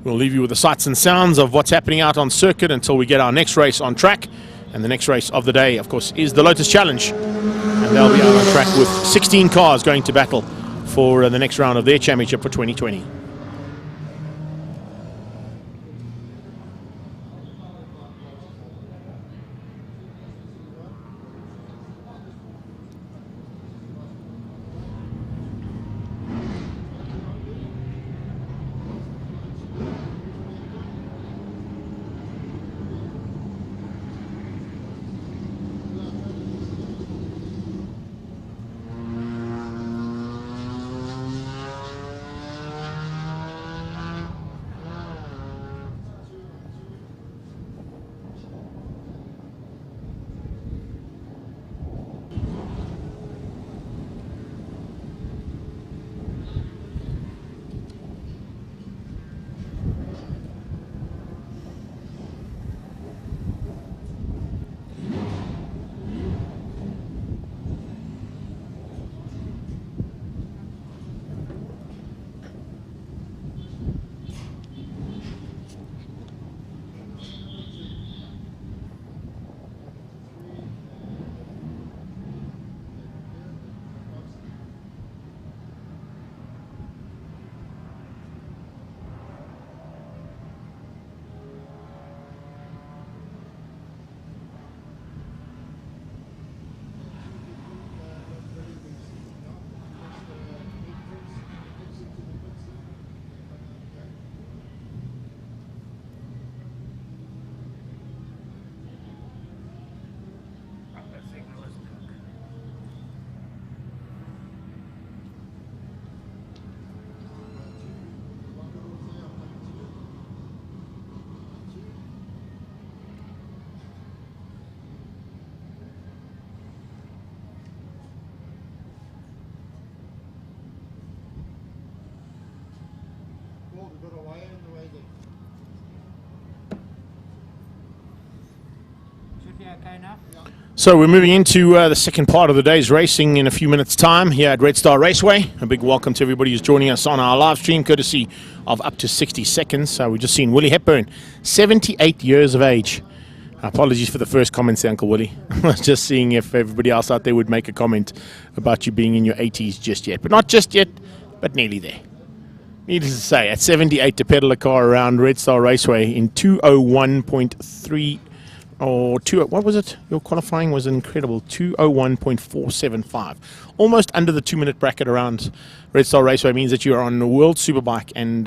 We'll leave you with the sights and sounds of what's happening out on circuit until we get our next race on track. And the next race of the day, of course, is the Lotus Challenge. And they'll be out on track with 16 cars going to battle for the next round of their championship for 2020. Should be okay now? So we're moving into the second part of the day's racing in a few minutes' time here at Red Star Raceway. A big welcome to everybody who's joining us on our live stream, courtesy of Up to 60 Seconds. So we've just seen Willie Hepburn, 78 years of age. Apologies for the first comments, Uncle Willie. I was just seeing if everybody else out there would make a comment about you being in your 80s just yet. But not just yet, but nearly there. Needless to say, at 78 to pedal a car around Red Star Raceway in 201.3 or what was it? Your qualifying was incredible. 201.475. Almost under the 2-minute bracket around Red Star Raceway means that you're on the World Superbike and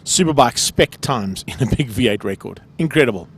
Superbike spec times in a big V8 record. Incredible.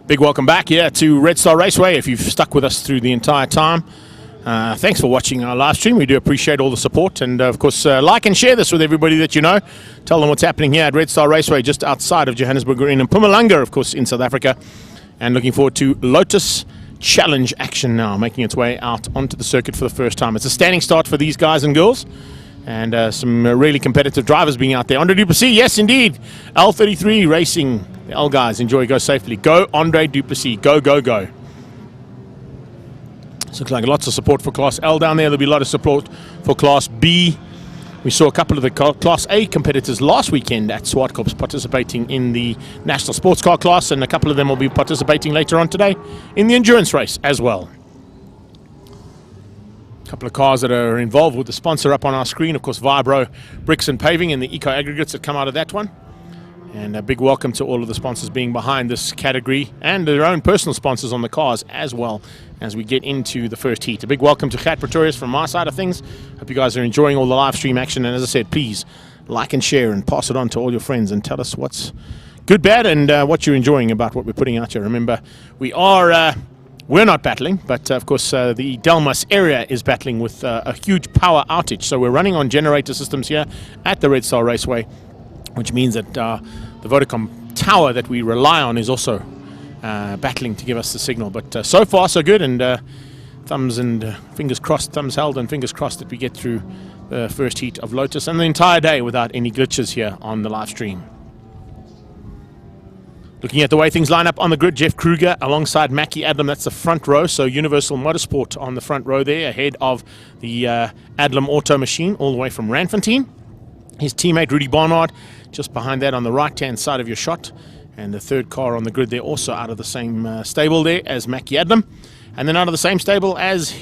Big welcome back here to Red Star Raceway. If you've stuck with us through the entire time, thanks for watching our live stream. We do appreciate all the support, and of course like and share this with everybody that you know. Tell them what's happening here at Red Star Raceway just outside of Johannesburg in Mpumalanga, of course, in South Africa. And looking forward to Lotus Challenge action now, making its way out onto the circuit for the first time. It's a standing start for these guys and girls, and some really competitive drivers being out there. Andre Duplessis, yes indeed, L33 Racing. The L guys, enjoy, go safely. Go Andre Duplessis, go, go, go. Looks like lots of support for Class L down there. There'll be a lot of support for Class B. We saw a couple of the Class A competitors last weekend at Swartkops participating in the National Sports Car class, and a couple of them will be participating later on today in the endurance race as well. A couple of cars that are involved with the sponsor up on our screen, of course, Vibro Bricks and Paving, and the eco aggregates that come out of that one. And a big welcome to all of the sponsors being behind this category and their own personal sponsors on the cars as well as we get into the first heat. A big welcome to Gat Pretorius from my side of things. Hope you guys are enjoying all the live stream action. And as I said, please like and share and pass it on to all your friends and tell us what's good, bad, and what you're enjoying about what we're putting out here. Remember, we're not battling, but of course the Delmas area is battling with a huge power outage. So we're running on generator systems here at the Red Star Raceway, which means that the Vodacom tower that we rely on is also battling to give us the signal. But so far so good, and thumbs and fingers crossed, thumbs held and fingers crossed that we get through the first heat of Lotus and the entire day without any glitches here on the live stream. Looking at the way things line up on the grid, Jeff Kruger alongside Mackie Adlam, that's the front row, so Universal Motorsport on the front row there, ahead of the Adlam Auto Machine all the way from Randfontein. His teammate Rudy Barnard just behind that on the right-hand side of your shot. And the third car on the grid there, also out of the same stable there as Mackie Adlam. And then out of the same stable as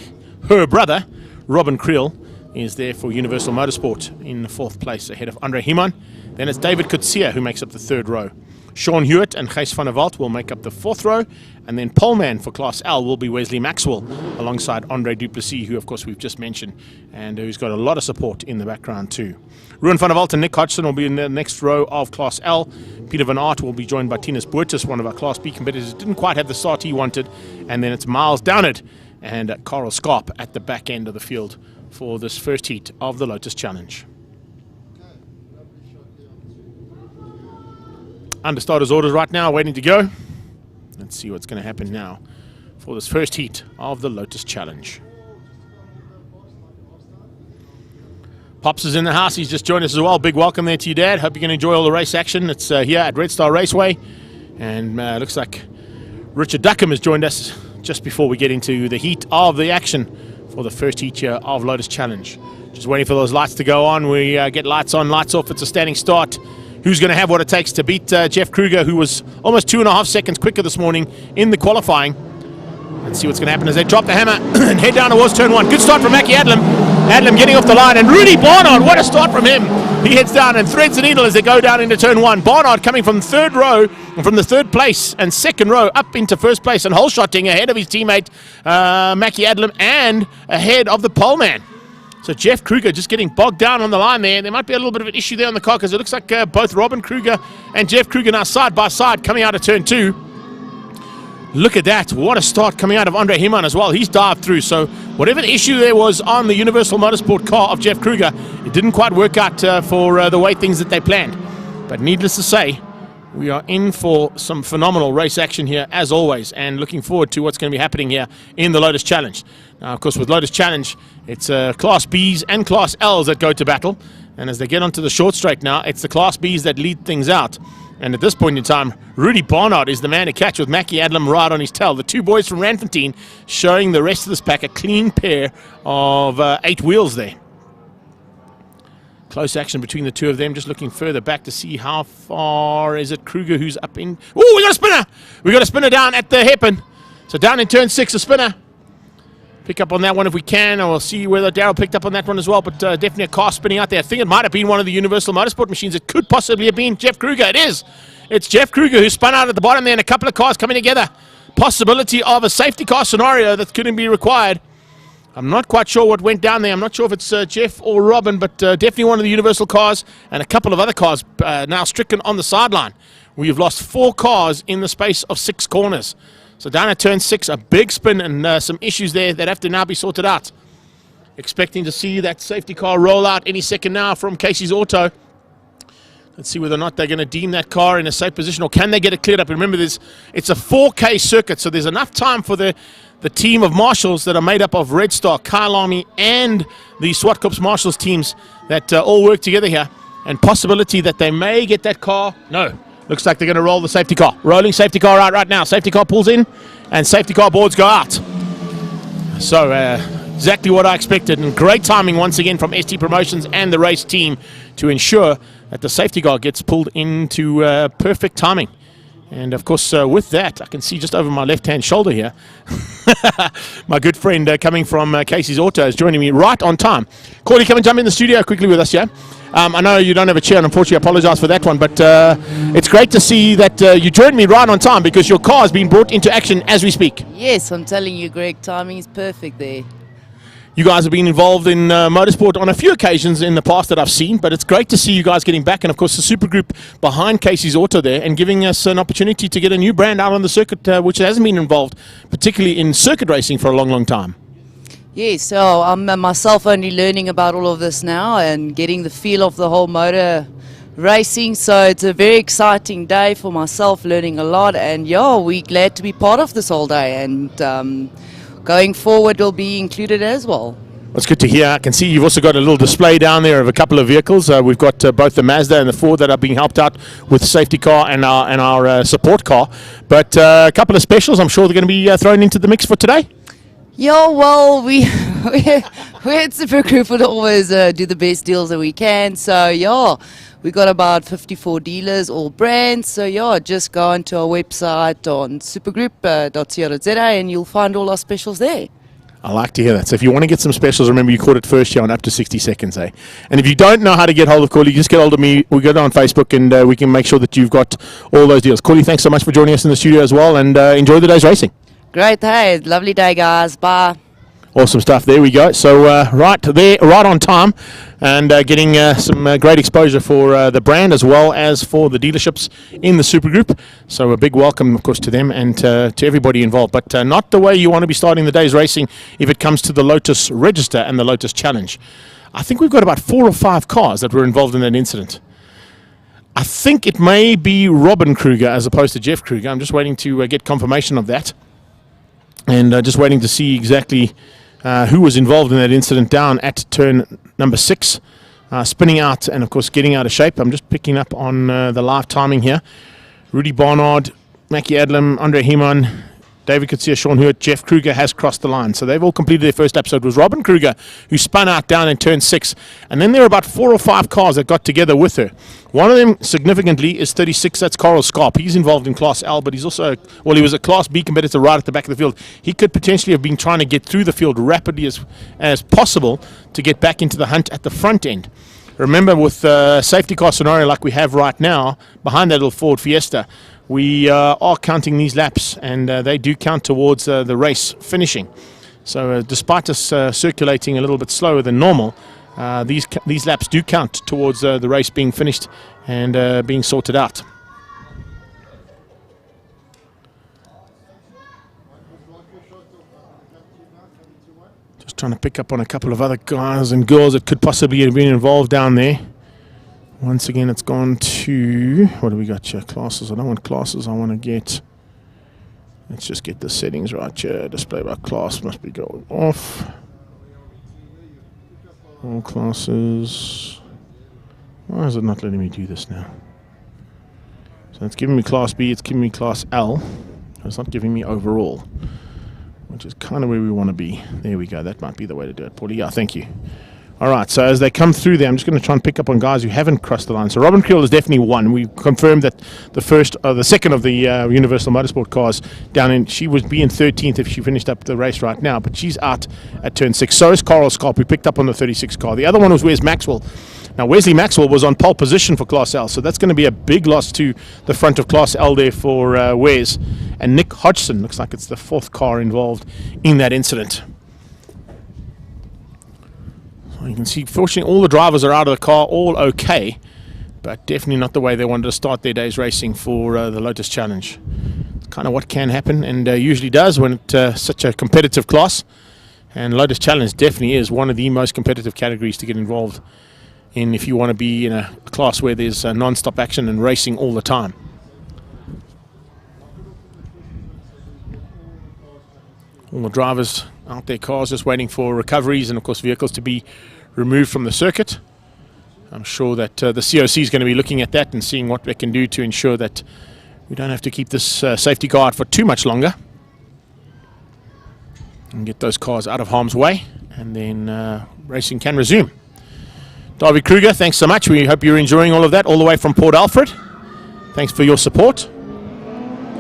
her brother, Robin Creel, is there for Universal Motorsport in the fourth place ahead of Andre Himan. Then it's David Kutsia who makes up the third row. Sean Hewitt and Gijs van der Walt will make up the fourth row. And then poleman for Class L will be Wesley Maxwell alongside Andre Duplessis, who of course we've just mentioned, and who's got a lot of support in the background too. Ruan van der Walt and Nick Hodgson will be in the next row of Class L. Peter Van Aert will be joined by Tinus Boertes, one of our Class B competitors. Didn't quite have the start he wanted. And then it's Miles Downard and Carl Scarp at the back end of the field for this first heat of the Lotus Challenge. Under starters orders right now, waiting to go. Let's see what's going to happen now for this first heat of the Lotus Challenge. Pops is in the house. He's just joined us as well. Big welcome there to you, Dad. Hope you're going to enjoy all the race action. It's here at Red Star Raceway. And looks like Richard Duckham has joined us just before we get into the heat of the action for the first heat here of Lotus Challenge. Just waiting for those lights to go on. We get lights on, lights off. It's a standing start. Who's going to have what it takes to beat Jeff Kruger, who was almost 2.5 seconds quicker this morning in the qualifying. Let's see what's going to happen as they drop the hammer and head down towards turn one. Good start from Mackie Adlam. Adlam getting off the line, and Rudy Barnard, what a start from him. He heads down and threads the needle as they go down into turn one. Barnard coming from third row, from the third place and second row up into first place and hole-shotting ahead of his teammate Mackie Adlam and ahead of the poleman. So Jeff Kruger just getting bogged down on the line there. There might be a little bit of an issue there on the car because it looks like both Robin Kruger and Jeff Kruger now side by side coming out of turn two. Look at that. What a start coming out of Andre Himan as well. He's dived through. So whatever the issue there was on the Universal Motorsport car of Jeff Kruger, it didn't quite work out for the way things that they planned. But needless to say, we are in for some phenomenal race action here, as always, and looking forward to what's going to be happening here in the Lotus Challenge. Now, of course, with Lotus Challenge, it's Class Bs and Class Ls that go to battle. And as they get onto the short straight now, it's the Class Bs that lead things out. And at this point in time, Rudy Barnard is the man to catch with Mackie Adlam right on his tail. The two boys from Randfontein showing the rest of this pack a clean pair of 8 wheels there. Close action between the two of them, just looking further back to see how far is it. Kruger who's up in... Oh, we got a spinner! We got a spinner down at the hairpin. So down in turn 6, a spinner. Pick up on that one if we can, or we'll see whether Darryl picked up on that one as well, but definitely a car spinning out there. I think it might have been one of the Universal Motorsport machines. It could possibly have been Jeff Kruger. It is. It's Jeff Kruger who spun out at the bottom there, and a couple of cars coming together. Possibility of a safety car scenario that couldn't be required. I'm not quite sure what went down there. I'm not sure if it's Jeff or Robin, but definitely one of the Universal cars and a couple of other cars now stricken on the sideline. We've lost 4 cars in the space of 6 corners. So down at turn 6, a big spin and some issues there that have to now be sorted out. Expecting to see that safety car roll out any second now from Casey's Auto. Let's see whether or not they're going to deem that car in a safe position, or can they get it cleared up. Remember, it's a 4K circuit, so there's enough time for the team of marshals that are made up of Red Star, Kyle Army, and the SWAT Corps marshals teams that all work together here. And possibility that they may get that car. No, looks like they're going to roll the safety car. Rolling safety car out right now. Safety car pulls in, and safety car boards go out. So exactly what I expected, and great timing once again from ST Promotions and the race team to ensure that the safety car gets pulled into perfect timing. And of course, with that, I can see just over my left-hand shoulder here, my good friend coming from Casey's Auto is joining me right on time. Cordy, come and jump in the studio quickly with us, yeah? I know you don't have a chair, and unfortunately I apologize for that one, but it's great to see that you joined me right on time because your car has been brought into action as we speak. Yes, I'm telling you, Greg, timing is perfect there. You guys have been involved in motorsport on a few occasions in the past that I've seen, but it's great to see you guys getting back, and of course the super group behind Casey's Auto there, and giving us an opportunity to get a new brand out on the circuit, which hasn't been involved, particularly in circuit racing, for a long, long time. Yes, so I'm myself only learning about all of this now and getting the feel of the whole motor racing, so it's a very exciting day for myself, learning a lot, and yeah, we're glad to be part of this whole day, and going forward will be included as well. That's good to hear. I can see you've also got a little display down there of a couple of vehicles. We've got both the Mazda and the Ford that are being helped out with the safety car and our support car. But a couple of specials I'm sure they're going to be thrown into the mix for today. Yeah, well, we at Super Group would always do the best deals that we can. So yeah, we got about 54 dealers, all brands. So yeah, just go onto our website on supergroup.co.za and you'll find all our specials there. I like to hear that. So if you want to get some specials, remember you caught it first here on Up to 60 Seconds, eh? And if you don't know how to get hold of Corley, just get hold of me. We go on Facebook and we can make sure that you've got all those deals. Corley, thanks so much for joining us in the studio as well, and enjoy the day's racing. Great, hey, lovely day, guys. Bye. Awesome stuff. There we go. So right there, right on time, and getting some great exposure for the brand as well as for the dealerships in the Super Group. So a big welcome, of course, to them and to everybody involved. But not the way you want to be starting the day's racing if it comes to the Lotus Register and the Lotus Challenge. I think we've got about 4 or 5 cars that were involved in that incident. I think it may be Robin Kruger as opposed to Jeff Kruger. I'm just waiting to get confirmation of that. And just waiting to see exactly who was involved in that incident down at turn number 6, spinning out and, of course, getting out of shape. I'm just picking up on the live timing here. Rudy Barnard, Mackie Adlam, Andre Heeman, David Kutsia, Sean Hurt, Jeff Kruger has crossed the line. So they've all completed their first episode. It was Robin Kruger who spun out down in turn 6. And then there were about 4 or 5 cars that got together with her. One of them, significantly, is 36. That's Carl Scarp. He's involved in Class L, but he's also, well, he was a Class B competitor right at the back of the field. He could potentially have been trying to get through the field rapidly as possible to get back into the hunt at the front end. Remember, with a safety car scenario like we have right now, behind that little Ford Fiesta, we are counting these laps, and they do count towards the race finishing. So despite us circulating a little bit slower than normal, these laps do count towards the race being finished and being sorted out. Just trying to pick up on a couple of other guys and girls that could possibly have been involved down there. Once again, it's gone to, what do we got here? Classes. I don't want classes. I want to get, let's just get the settings right here. Display by class must be going off. All classes. Why is it not letting me do this now? So it's giving me Class B, it's giving me Class L. It's not giving me overall, which is kind of where we want to be. There we go. That might be the way to do it, Paulie. Yeah, thank you. All right, so as they come through there, I'm just going to try and pick up on guys who haven't crossed the line. So Robin Creel is definitely one. We confirmed that the second of the Universal Motorsport cars down in, she would be in 13th if she finished up the race right now, but she's out at turn 6. So is Carl Scarp. We picked up on the 36 car. The other one was Wes Maxwell. Now, Wesley Maxwell was on pole position for Class L, so that's going to be a big loss to the front of Class L there for Wes. And Nick Hodgson, looks like it's the 4th car involved in that incident. You can see, fortunately, all the drivers are out of the car, all okay, but definitely not the way they wanted to start their day's racing for the Lotus Challenge. It's kind of what can happen, and usually does when it's such a competitive class. And Lotus Challenge definitely is one of the most competitive categories to get involved in if you want to be in a class where there's non-stop action and racing all the time. All the drivers out their cars just waiting for recoveries and of course vehicles to be removed from the circuit. I'm sure that the COC is going to be looking at that and seeing what they can do to ensure that we don't have to keep this safety car out for too much longer and get those cars out of harm's way, and then racing can resume. David Kruger, thanks so much. We hope you're enjoying all of that all the way from Port Alfred. Thanks for your support.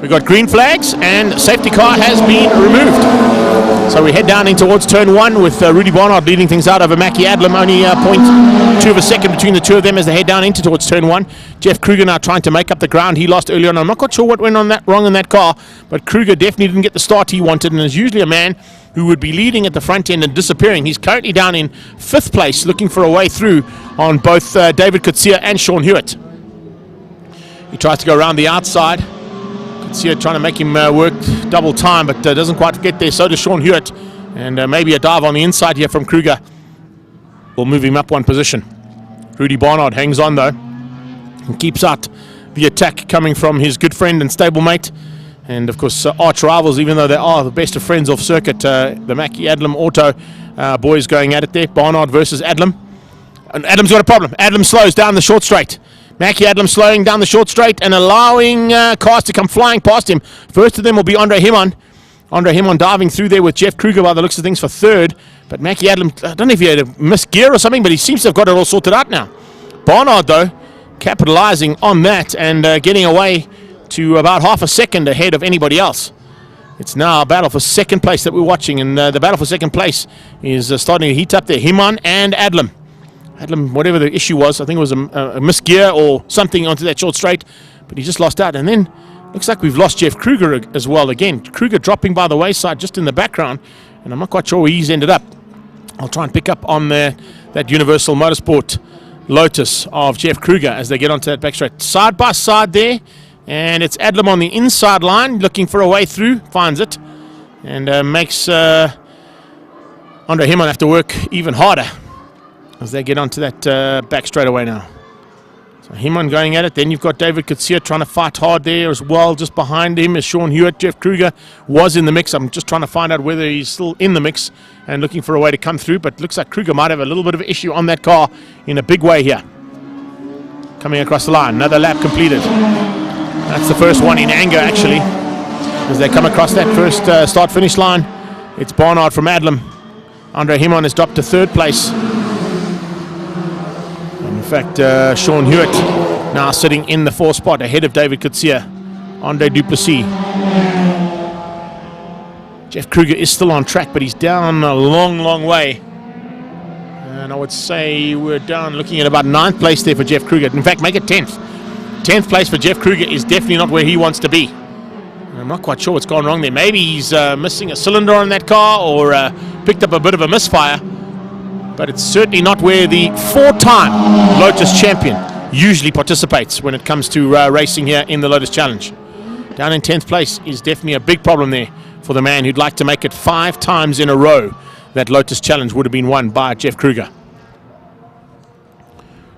We've got green flags and safety car has been removed. So we head down in towards turn 1 with Rudy Barnard leading things out over Mackie Adlam. Only 0.2 of a second between the two of them as they head down into towards turn 1. Jeff Kruger now trying to make up the ground. He lost earlier on. I'm not quite sure what went on wrong in that car, but Kruger definitely didn't get the start he wanted, and is usually a man who would be leading at the front end and disappearing. He's currently down in 5th place looking for a way through on both David Kutsia and Sean Hewitt. He tries to go around the outside. Kutsia trying to make him work double time, but doesn't quite get there. So does Sean Hewitt, and maybe a dive on the inside here from Kruger will move him up one position. Rudy Barnard hangs on though and keeps out the attack coming from his good friend and stablemate, and of course arch rivals, even though they are the best of friends off circuit. The Mackie Adlam Auto boys going at it there. Barnard versus Adlam, and Adlam's got a problem. Adlam slows down the short straight. Mackie Adlam slowing down the short straight and allowing cars to come flying past him. First of them will be Andre Himon. Andre Himon diving through there with Jeff Kruger by the looks of things for third. But Mackie Adlam, I don't know if he had a missed gear or something, but he seems to have got it all sorted out now. Barnard, though, capitalizing on that and getting away to about half a second ahead of anybody else. It's now a battle for second place that we're watching, and the battle for second place is starting to heat up there. Himon and Adlam. Adlam, whatever the issue was, I think it was a missed gear or something onto that short straight, but he just lost out. And then looks like we've lost Jeff Kruger as well again. Kruger dropping by the wayside just in the background, and I'm not quite sure where he's ended up. I'll try and pick up on that Universal Motorsport Lotus of Jeff Kruger as they get onto that back straight. Side by side there, and it's Adlam on the inside line looking for a way through, finds it, and makes Andre Himon have to work even harder as they get onto that back straight away now. So Himon going at it. Then you've got David Kutsia trying to fight hard there as well. Just behind him is Sean Hewitt. Jeff Kruger was in the mix. I'm just trying to find out whether he's still in the mix and looking for a way to come through. But looks like Kruger might have a little bit of an issue on that car in a big way here. Coming across the line. Another lap completed. That's the first one in anger, actually, as they come across that first start-finish line. It's Barnard from Adlam. Andre Himon has dropped to third place. In fact, Sean Hewitt now sitting in the fourth spot ahead of David Kutsia. Andre Duplessis. Jeff Kruger is still on track, but he's down a long, long way. And I would say we're down looking at about 9th place there for Jeff Kruger. In fact, make it 10th. 10th place for Jeff Kruger is definitely not where he wants to be. I'm not quite sure what's gone wrong there. Maybe he's missing a cylinder on that car or picked up a bit of a misfire. But it's certainly not where the 4-time Lotus champion usually participates when it comes to racing here in the Lotus Challenge. Down in 10th place is definitely a big problem there for the man who'd like to make it 5 times in a row that Lotus Challenge would have been won by Jeff Kruger.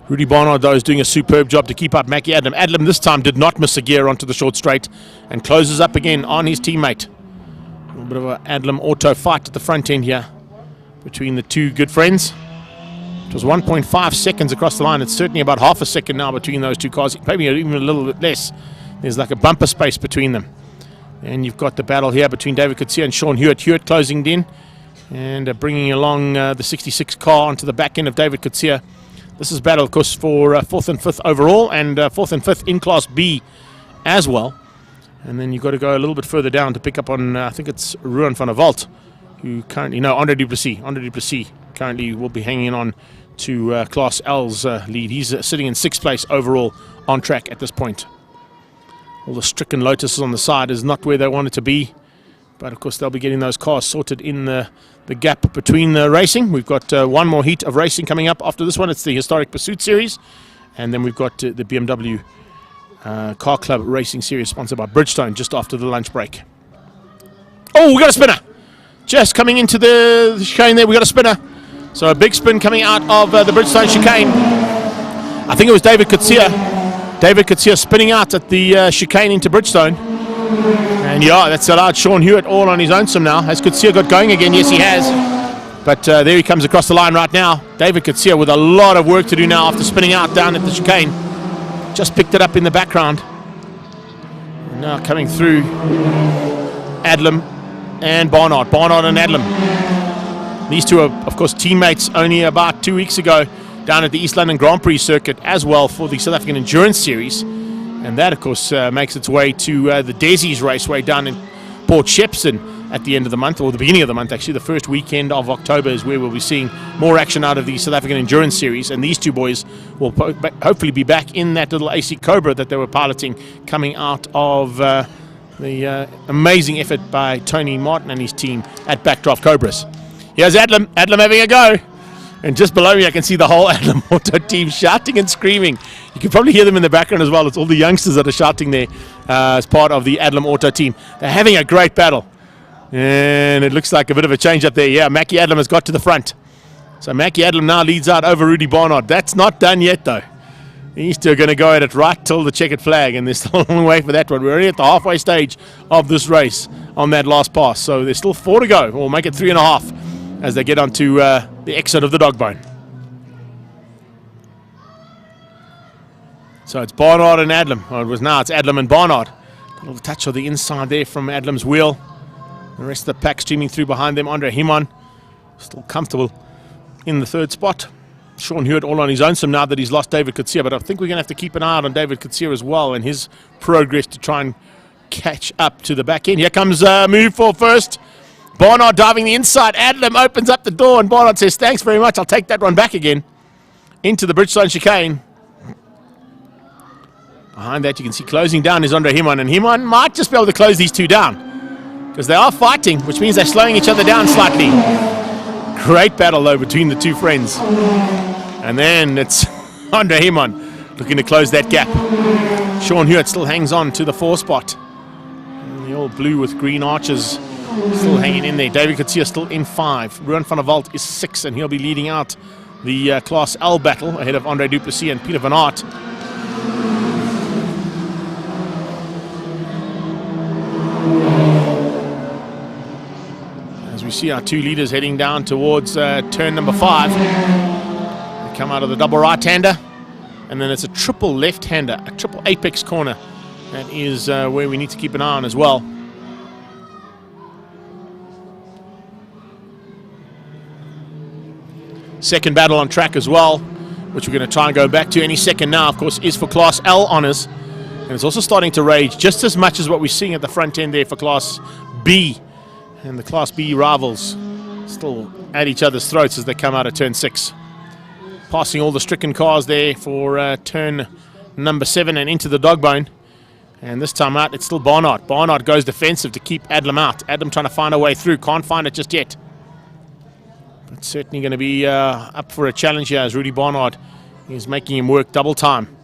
Rudy Barnard, though, is doing a superb job to keep up Mackie Adlam. Adlam this time did not miss a gear onto the short straight and closes up again on his teammate. A little bit of an Adlam auto fight at the front end here between the two good friends. It was 1.5 seconds across the line. It's certainly about half a second now between those two cars, maybe even a little bit less. There's like a bumper space between them. And you've got the battle here between David Kutsia and Sean Hewitt. Hewitt closing in and bringing along the 66 car onto the back end of David Kutsia. This is battle, of course, for 4th and 5th overall, and 4th and 5th in Class B as well. And then you've got to go a little bit further down to pick up on, I think it's Ruan van der Walt, who currently, no, Andre Duplessis. Andre Duplessis currently will be hanging on to Class L's lead. He's sitting in 6th place overall on track at this point. All the stricken Lotuses on the side is not where they want it to be. But of course they'll be getting those cars sorted in the gap between the racing. We've got one more heat of racing coming up after this one. It's the Historic Pursuit Series. And then we've got the BMW Car Club Racing Series sponsored by Bridgestone just after the lunch break. Oh, we got a spinner. Just coming into the chicane there, we got a spinner. So a big spin coming out of the Bridgestone chicane. I think it was David Kutsia. David Kutsia spinning out at the chicane into Bridgestone. And yeah, that's allowed Sean Hewitt all on his own some now. Has Kutsia got going again? Yes, he has. But there he comes across the line right now. David Kutsia with a lot of work to do now after spinning out down at the chicane. Just picked it up in the background. And now coming through Adlam and Barnard. Barnard and Adlam. These two are, of course, teammates only about 2 weeks ago down at the East London Grand Prix circuit as well for the South African Endurance Series. And that, of course, makes its way to the Desi's Raceway down in Port Shepstone at the end of the month, or the beginning of the month, actually. The first weekend of October is where we'll be seeing more action out of the South African Endurance Series. And these two boys will hopefully be back in that little AC Cobra that they were piloting coming out of the amazing effort by Tony Martin and his team at Backdraft Cobras. Here's Adlam. Adlam having a go. And just below me, I can see the whole Adlam Auto team shouting and screaming. You can probably hear them in the background as well. It's all the youngsters that are shouting there as part of the Adlam Auto team. They're having a great battle. And it looks like a bit of a change up there. Yeah, Mackie Adlam has got to the front. So Mackie Adlam now leads out over Rudy Barnard. That's not done yet, though. He's still going to go at it right till the checkered flag. And there's still a long way for that one. We're already at the halfway stage of this race on that last pass. So there's still 4 to go. We'll make it 3.5 as they get onto the exit of the dog bone. So it's Barnard and Adlam. Well, it's Adlam and Barnard. A little touch of the inside there from Adlam's wheel. The rest of the pack streaming through behind them. Andre Himon still comfortable in the 3rd spot. Sean Hewitt all on his own some now that he's lost David Kutsia. But I think we're going to have to keep an eye out on David Kutsia as well and his progress to try and catch up to the back end. Here comes move for first. Barnard diving the inside. Adlam opens up the door and Barnard says, thanks very much. I'll take that one back again. Into the Bridgestone chicane. Behind that you can see closing down is Andre Himon. And Himon might just be able to close these two down. Because they are fighting, which means they're slowing each other down slightly. Great battle, though, between the two friends. And then it's Andre Himon looking to close that gap. Sean Hewitt still hangs on to the 4 spot. And the old blue with green arches still hanging in there. David Kutsia still in 5. Ruan van der Walt is 6, and he'll be leading out the Class L battle ahead of Andre Duplessis and Peter Van Aert. We see our 2 leaders heading down towards turn number 5. They come out of the double right-hander, and then it's a triple left-hander, a triple apex corner. That is where we need to keep an eye on as well. Second battle on track as well, which we're going to try and go back to any second now, of course, is for Class L honours. And it's also starting to rage just as much as what we're seeing at the front end there for Class B. And the Class B rivals still at each other's throats as they come out of turn 6. Passing all the stricken cars there for turn number 7 and into the dog bone. And this time out, it's still Barnard. Barnard goes defensive to keep Adlam out. Adlam trying to find a way through. Can't find it just yet. But certainly going to be up for a challenge here as Rudy Barnard is making him work double time.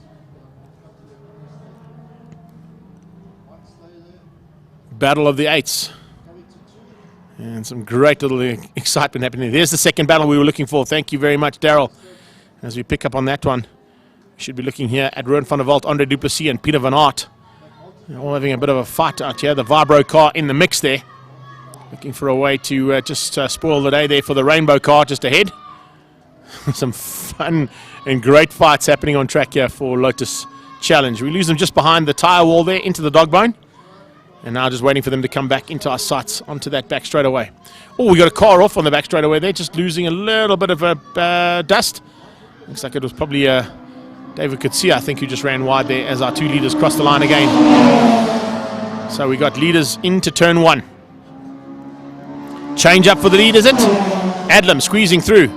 Battle of the 8s. And some great little excitement happening. There's the second battle we were looking for. Thank you very much, Daryl. As we pick up on that one, we should be looking here at Ruan van der Walt, Andre Duplessis, and Peter Van Aert. They're all having a bit of a fight out here. The Vibro car in the mix there. Looking for a way to just spoil the day there for the Rainbow car just ahead. Some fun and great fights happening on track here for Lotus Challenge. We lose them just behind the tyre wall there into the dog bone. And now just waiting for them to come back into our sights onto that back straightaway. Oh, we got a car off on the back straightaway there, just losing a little bit of dust. Looks like it was probably David Kutsia, I think, who just ran wide there as our 2 leaders crossed the line again. So we got leaders into turn 1. Change up for the lead, is it? Adlam squeezing through.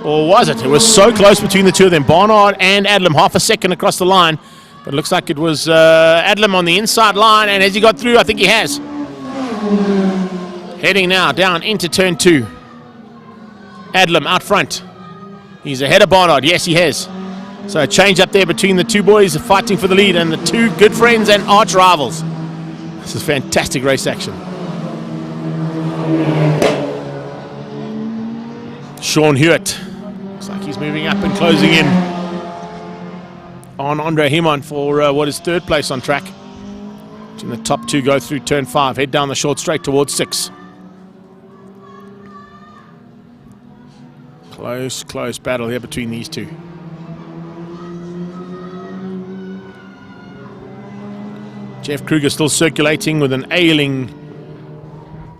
Or was it? It was so close between the two of them. Barnard and Adlam, half a second across the line. But it looks like it was Adlam on the inside line, and has he got through? I think he has. Heading now down into turn 2. Adlam out front. He's ahead of Barnard. Yes, he has. So a change up there between the two boys fighting for the lead and the two good friends and arch rivals. This is fantastic race action. Sean Hewitt. Looks like he's moving up and closing in on Andre Himon for what is third place on track. And the top two go through turn 5. Head down the short straight towards 6. Close battle here between these two. Jeff Kruger still circulating with an ailing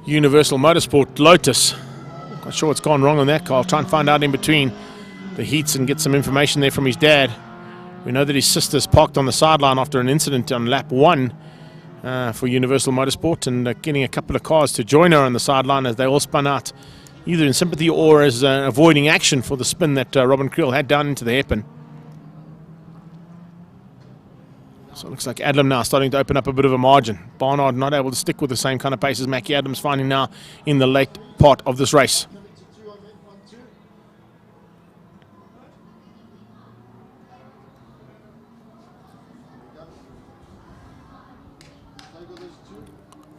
Universal Motorsport Lotus. Not sure what's gone wrong on that car. I'll try and find out in between the heats and get some information there from his dad. We know that his sister's parked on the sideline after an incident on lap 1 for Universal Motorsport, and getting a couple of cars to join her on the sideline as they all spun out, either in sympathy or as avoiding action for the spin that Robin Creel had down into the hairpin. So it looks like Adlam now starting to open up a bit of a margin. Barnard not able to stick with the same kind of pace as Mackie Adams, finding now in the late part of this race.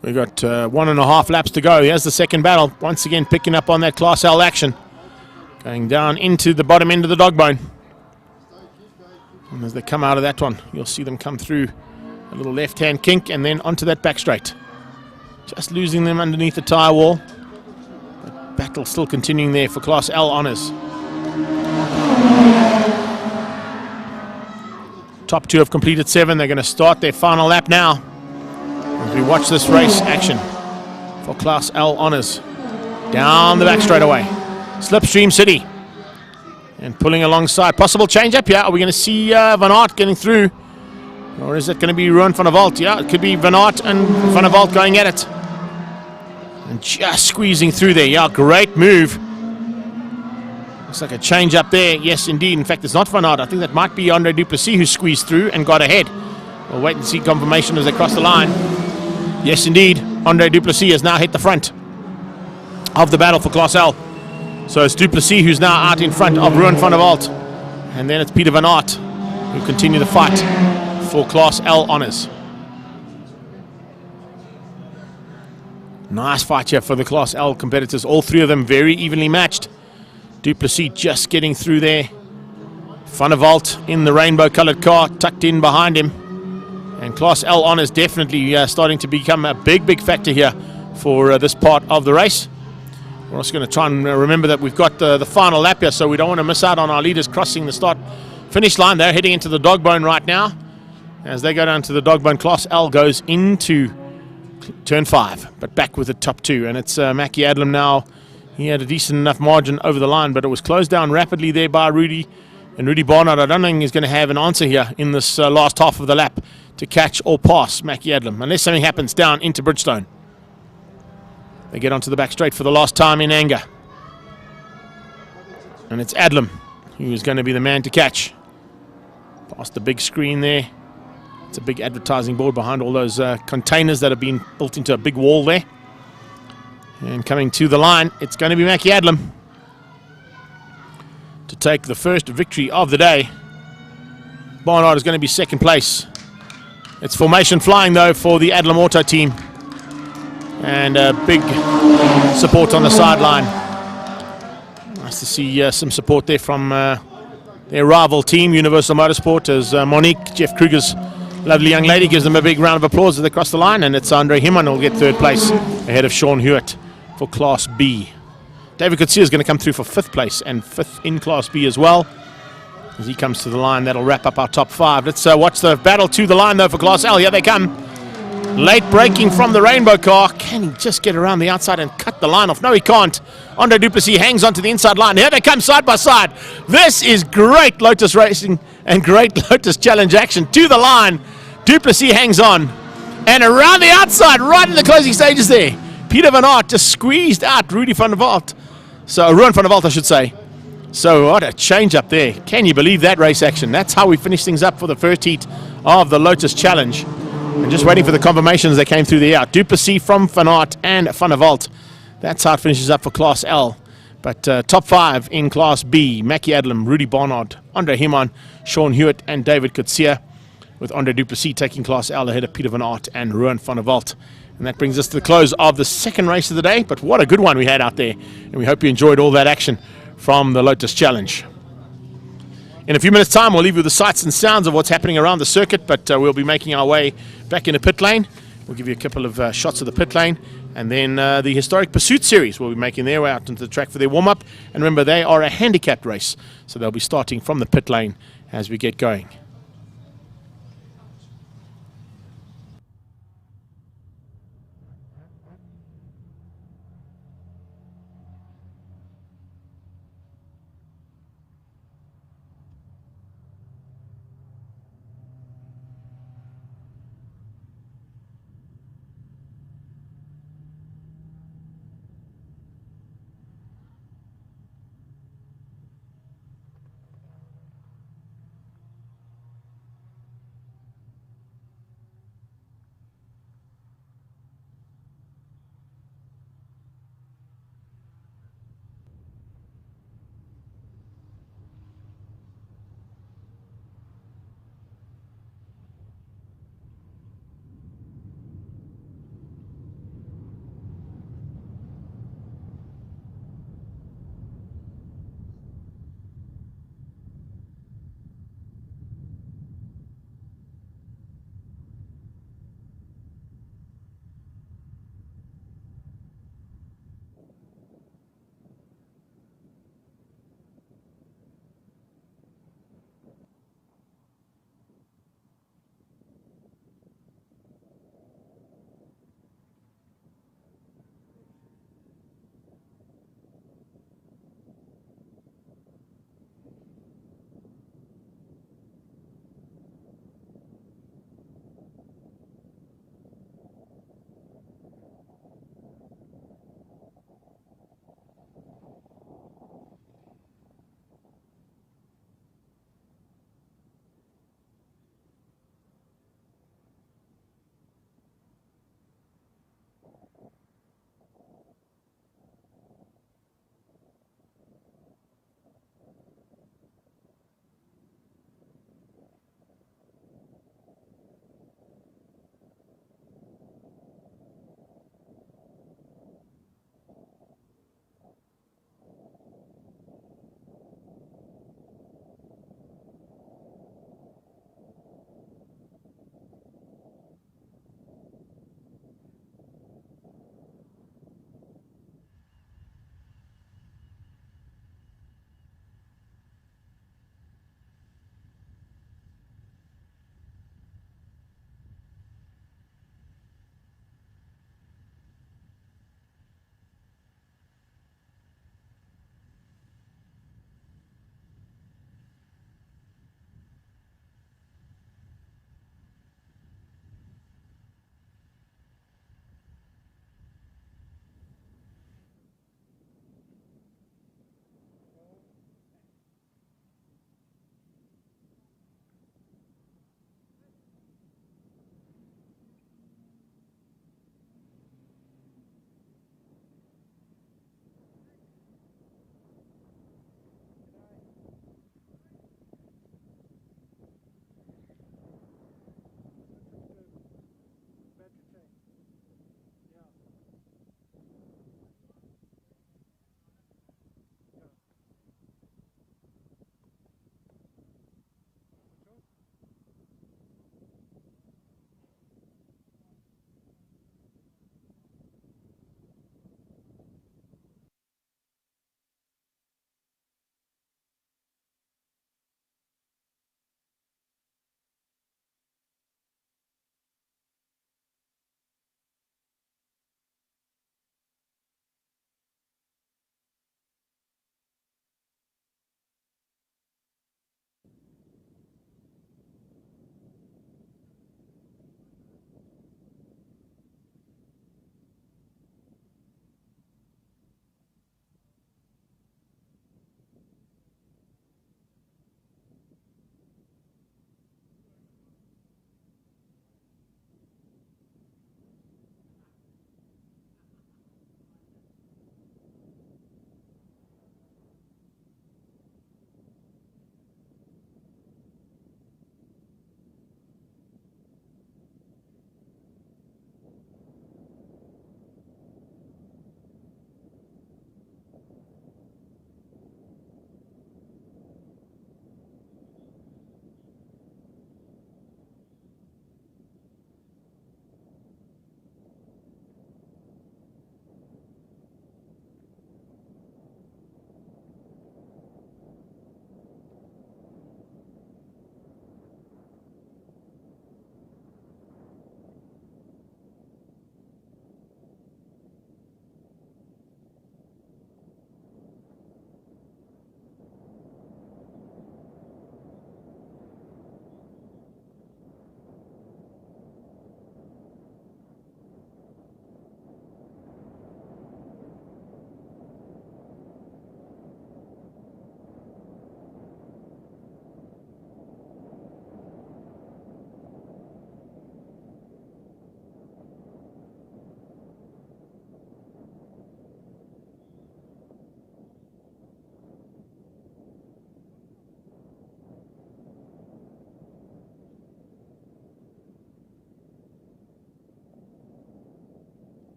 We've got 1.5 laps to go. Here's the second battle. Once again picking up on that Class L action. Going down into the bottom end of the dog bone. And as they come out of that one, you'll see them come through a little left-hand kink and then onto that back straight. Just losing them underneath the tyre wall. But battle still continuing there for Class L honours. Top two have completed 7. They're going to start their final lap now. As we watch this race action for Class L honours. Down the back straight away. Slipstream City. And pulling alongside. Possible change up here. Are we going to see Van Aert getting through? Or is it going to be Ruan van der Walt? Yeah, it could be Van Aert and Van der Walt going at it. And just squeezing through there. Yeah, great move. Looks like a change up there. Yes, indeed. In fact, it's not Van Aert. I think that might be Andre Duplessis who squeezed through and got ahead. We'll wait and see confirmation as they cross the line. Yes, indeed. Andre Duplessis has now hit the front of the battle for Class L. So it's Duplessis who's now out in front of Ruan van der Walt. And then it's Peter Van Aert who continue the fight for Class L honours. Nice fight here for the Class L competitors. All three of them very evenly matched. Duplessis just getting through there. Van der Walt in the rainbow-coloured car, tucked in behind him. And Class L honours definitely starting to become a big factor here for this part of the race. We're also going to try and remember that we've got the final lap here, so we don't want to miss out on our leaders crossing the start-finish line. They're heading into the dog bone right now. As they go down to the dog bone, Class L goes into turn 5, but back with the top two. And it's Mackie Adlam now. He had a decent enough margin over the line, but it was closed down rapidly there by Rudy. And Rudy Barnard, I don't think he's going to have an answer here in this last half of the lap to catch or pass Mackie Adlam, unless something happens down into Bridgestone. They get onto the back straight for the last time in anger. And it's Adlam who is going to be the man to catch. Past the big screen there. It's a big advertising board behind all those containers that have been built into a big wall there. And coming to the line, it's going to be Mackie Adlam to take the first victory of the day. Barnard is going to be second place. It's formation flying though for the Adlam Auto team. And a big support on the sideline. Nice to see some support there from their rival team, Universal Motorsport, as Monique, Jeff Kruger's lovely young lady, gives them a big round of applause as they cross the line. And it's Andre Himman who will get third place ahead of Sean Hewitt for Class B. David Kutsia is going to come through for 5th place and 5th in Class B as well. As he comes to the line, that'll wrap up our top 5. Let's watch the battle to the line though for Class L. Here they come. Late braking from the rainbow car. Can he just get around the outside and cut the line off? No, he can't. Andre Duplessis hangs onto the inside line. Here they come side by side. This is great Lotus racing and great Lotus challenge action. To the line, Duplessis hangs on. And around the outside, right in the closing stages there, Peter Van Aert just squeezed out Rudy van der Walt. So, Ruan van der Walt, I should say. So, what a change up there. Can you believe that race action? That's how we finish things up for the first heat of the Lotus Challenge. And just waiting for the confirmations that came through the air. Duplessis from Van Aert and Van der Walt. That's how it finishes up for Class L. But top 5 in Class B, Mackie Adlam, Rudy Barnard, Andre Himon, Sean Hewitt and David Kutsia, with Andre Duplessis taking Class L ahead of Peter Van Aert and Ruan van der Walt. And that brings us to the close of the second race of the day. But what a good one we had out there. And we hope you enjoyed all that action from the Lotus Challenge. In a few minutes' time, we'll leave you with the sights and sounds of what's happening around the circuit, but we'll be making our way back in the pit lane. We'll give you a couple of shots of the pit lane, and then the Historic Pursuit Series will be making their way out into the track for their warm-up. And remember, they are a handicapped race, so they'll be starting from the pit lane as we get going.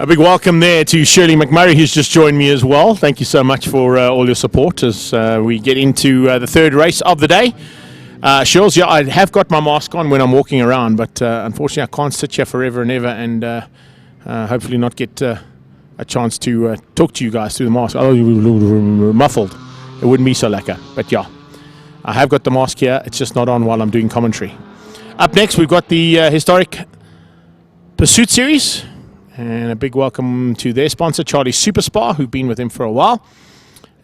A big welcome there to Shirley McMurray, who's just joined me as well. Thank you so much for all your support as we get into the third race of the day. Shirls, yeah, I have got my mask on when I'm walking around, but unfortunately I can't sit here forever and ever and hopefully not get a chance to talk to you guys through the mask. Oh, muffled. It wouldn't be so lekker. But yeah, I have got the mask here. It's just not on while I'm doing commentary. Up next, we've got the Historic Pursuit Series. And a big welcome to their sponsor, Charlie Super Spa, who've been with him for a while.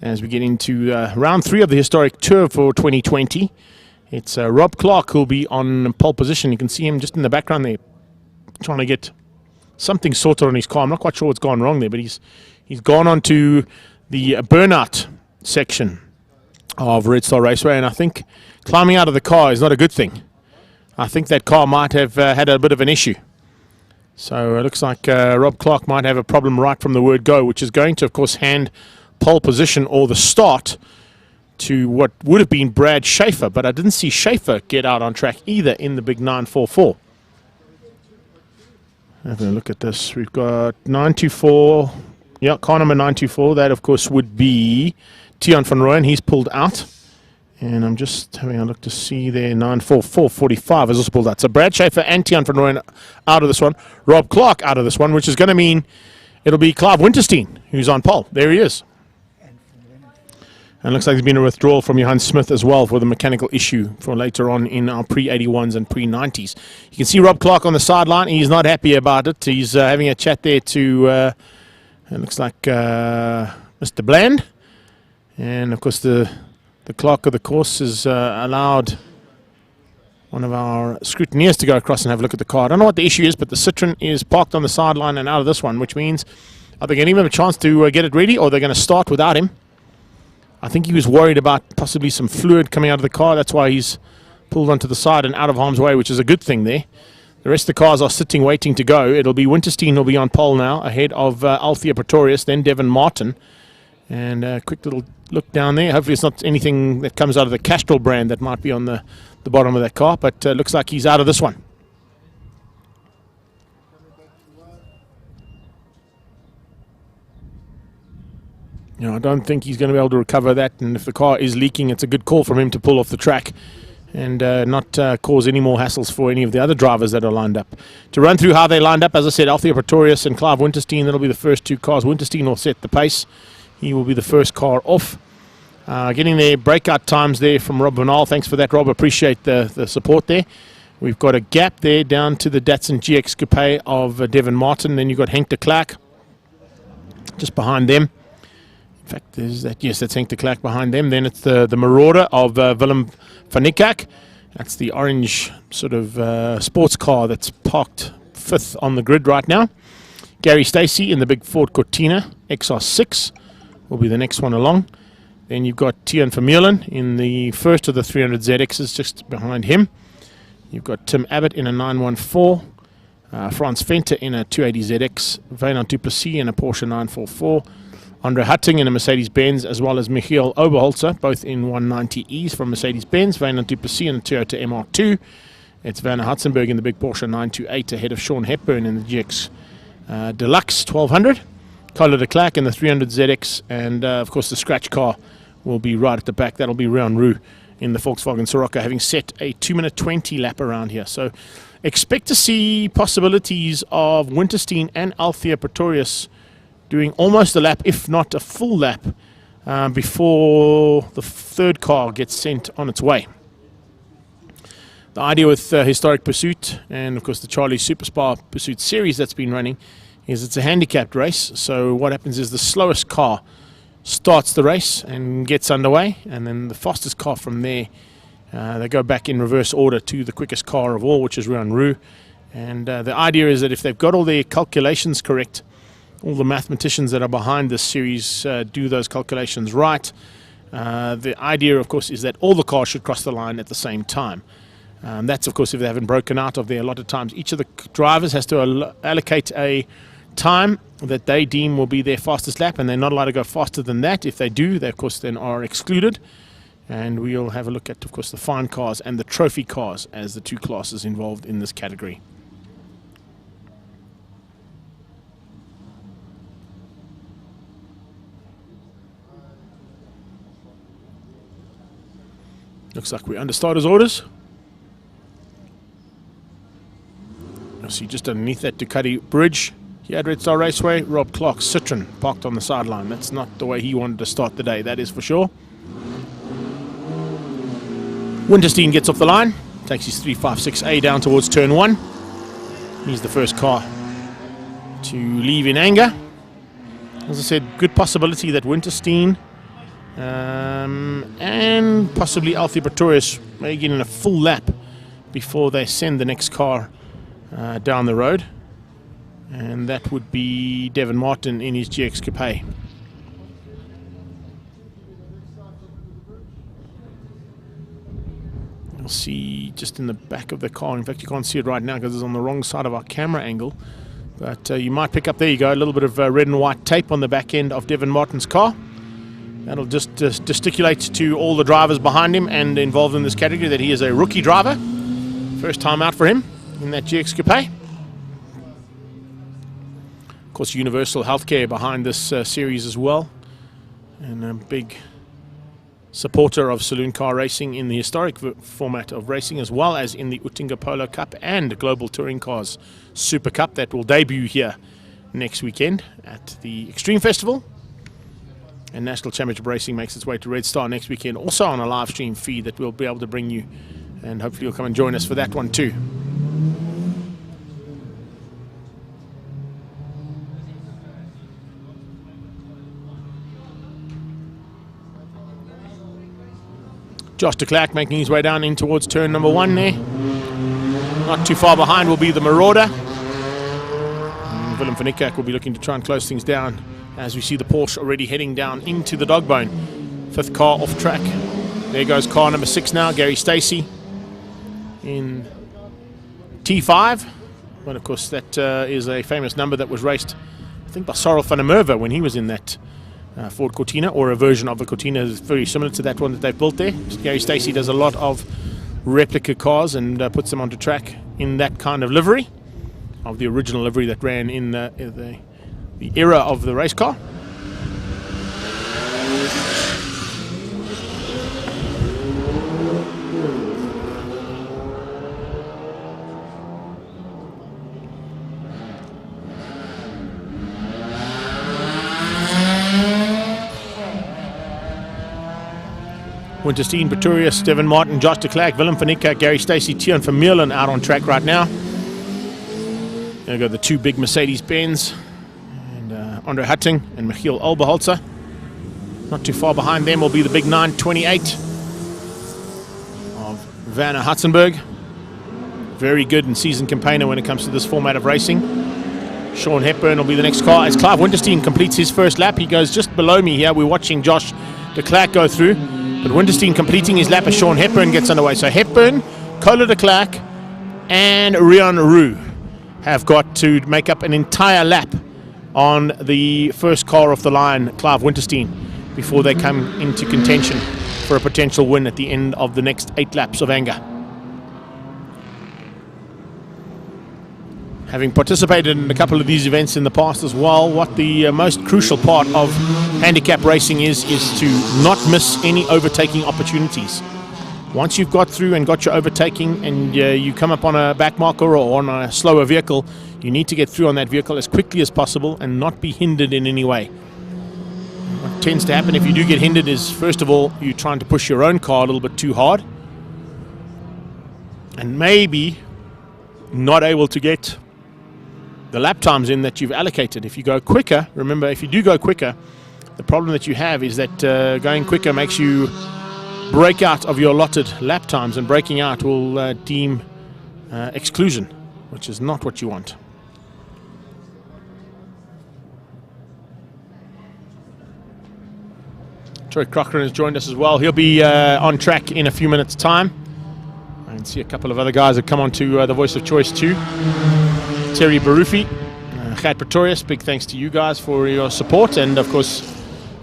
As we get into round 3 of the Historic Tour for 2020. It's Rob Clark who'll be on pole position. You can see him just in the background there, trying to get something sorted on his car. I'm not quite sure what's gone wrong there, but he's gone on to the burnout section of Red Star Raceway, and I think climbing out of the car is not a good thing. I think that car might have had a bit of an issue. So it looks like Rob Clark might have a problem right from the word go, which is going to, of course, hand pole position or the start to what would have been Brad Schaefer. But I didn't see Schaefer get out on track either in the big 944. Having a look at this. We've got 924. Yeah, car number 924. That, of course, would be Tiaan van Rooyen. He's pulled out. And I'm just having a look to see there. 944.45 is also pulled out. So Brad Schaefer and Tiaan van Rooyen out of this one. Rob Clark out of this one, which is going to mean it'll be Clive Winterstein who's on pole. There he is. And looks like there's been a withdrawal from Johan Smith as well for the mechanical issue for later on in our pre-81s and pre-90s. You can see Rob Clark on the sideline. He's not happy about it. He's having a chat there to, it looks like Mr. Bland. And, of course, the clerk of the course has allowed one of our scrutineers to go across and have a look at the car. I don't know what the issue is, but the Citroen is parked on the sideline and out of this one, which means are they going to give him a chance to get it ready, or they're going to start without him? I think he was worried about possibly some fluid coming out of the car. That's why he's pulled onto the side and out of harm's way, which is a good thing there. The rest of the cars are sitting waiting to go. It'll be Winterstein who'll be on pole now, ahead of Althea Pretorius, then Devon Martin. And a quick little look down there. Hopefully it's not anything that comes out of the Castrol brand that might be on the bottom of that car, but looks like he's out of this one. You know, I don't think he's going to be able to recover that, and if the car is leaking, it's a good call from him to pull off the track and not cause any more hassles for any of the other drivers that are lined up. To run through how they lined up, as I said, Althea Pretorius and Clive Winterstein, that'll be the first 2 cars. Winterstein will set the pace. He will be the first car off. Getting their breakout times there from Rob Van Aal. Thanks for that, Rob. Appreciate the support there. We've got a gap there down to the Datsun GX Coupe of Devon Martin. Then you've got Henk de Klerk just behind them. In fact, there's that. Yes, that's Henk de Klerk behind them. Then it's the Marauder of Willem van Niekerk. That's the orange sort of sports car that's parked 5th on the grid right now. Gary Stacey in the big Ford Cortina XR6 will be the next one along. Then you've got Tiaan Vermeulen in the first of the 300 ZXs just behind him. You've got Tim Abbott in a 914, Frans Venter in a 280 ZX, Wynand du Plessis in a Porsche 944, Andre Hutting in a Mercedes-Benz, as well as Michiel Oberholzer, both in 190Es from Mercedes-Benz, Wynand du Plessis in a Toyota MR2. It's Werner Hutzenberg in the big Porsche 928 ahead of Sean Hepburn in the GX Deluxe 1200. Carlo de Klerk in the 300 ZX, and of course the scratch car will be right at the back. That'll be Rian Roux in the Volkswagen Sirocco, having set a 2-minute 20 lap around here. So expect to see possibilities of Winterstein and Althea Pretorius doing almost a lap, if not a full lap, before the third car gets sent on its way. The idea with Historic Pursuit and of course the Charlie Super Spa Pursuit series that's been running is it's a handicapped race. So what happens is the slowest car starts the race and gets underway, and then the fastest car from there, they go back in reverse order to the quickest car of all, which is Rian Roux. And the idea is that if they've got all their calculations correct, all the mathematicians that are behind this series do those calculations right. The idea, of course, is that all the cars should cross the line at the same time. That's, of course, if they haven't broken out of there. A lot of times each of the drivers has to allocate a time that they deem will be their fastest lap, and they're not allowed to go faster than that. If they do, they, of course, then are excluded. And we'll have a look at, of course, the fine cars and the trophy cars as the 2 classes involved in this category. Looks like we're under starters orders. You'll see just underneath that Ducati bridge here at Red Star Raceway, Rob Clark's Citroen parked on the sideline. That's not the way he wanted to start the day, that is for sure. Winterstein gets off the line, takes his 356A down towards turn 1. He's the first car to leave in anger. As I said, good possibility that Winterstein and possibly Alfie Pretorius may get in a full lap before they send the next car down the road. And that would be Devon Martin in his GX Coupe. You'll see just in the back of the car, in fact you can't see it right now because it's on the wrong side of our camera angle, but you might pick up, there you go, a little bit of red and white tape on the back end of Devon Martin's car. That'll just gesticulate to all the drivers behind him and involved in this category that he is a rookie driver. First time out for him in that GX Coupe. Of course, Universal Healthcare behind this series as well, and a big supporter of saloon car racing in the historic format of racing, as well as in the Utinga Polo Cup and Global Touring Cars Super Cup that will debut here next weekend at the Extreme Festival. And National Championship Racing makes its way to Red Star next weekend, also on a live stream feed that we'll be able to bring you, and hopefully you'll come and join us for that one too. Josh de Klerk making his way down in towards turn number 1 there. Not too far behind will be the Marauder. Willem van Niekerk will be looking to try and close things down as we see the Porsche already heading down into the Dogbone. 5th car off track. There goes car number 6 now, Gary Stacey in T5. But of course that is a famous number that was raced, I think, by Sorrel van der Merwe when he was in that Ford Cortina, or a version of the Cortina is very similar to that one that they've built there. Gary Stacey does a lot of replica cars and puts them onto track in that kind of livery, of the original livery that ran in the era of the race car. Winterstein, Pretorius, Devon Martin, Josh de Klerk, Willem van Niekerk, Gary Stacey, Tian van Meulen out on track right now. There we go, the 2 big Mercedes-Benz, and Andre Hutting and Michiel Albeholzer. Not too far behind them will be the big 928 of Werner Hutzenberg. Very good and seasoned campaigner when it comes to this format of racing. Sean Hepburn will be the next car as Clive Winterstein completes his first lap. He goes just below me here. We're watching Josh de Klerk go through, but Winterstein completing his lap as Sean Hepburn gets underway. So Hepburn, Kola de Klerk and Rian Roux have got to make up an entire lap on the first car off the line, Clive Winterstein, before they come into contention for a potential win at the end of the next 8 laps of anger. Having participated in a couple of these events in the past as well, what the most crucial part of handicap racing is to not miss any overtaking opportunities. Once you've got through and got your overtaking and you come up on a back marker or on a slower vehicle, you need to get through on that vehicle as quickly as possible and not be hindered in any way. What tends to happen if you do get hindered is, first of all, you're trying to push your own car a little bit too hard and maybe not able to get the lap times in that you've allocated. If you go quicker, remember, if you do go quicker, the problem that you have is that going quicker makes you break out of your allotted lap times, and breaking out will deem exclusion, which is not what you want. Troy Cochran has joined us as well. He'll be on track in a few minutes' time. I can see a couple of other guys have come on to the voice of choice too. Terry Barufi, Gert Pretorius, big thanks to you guys for your support, and of course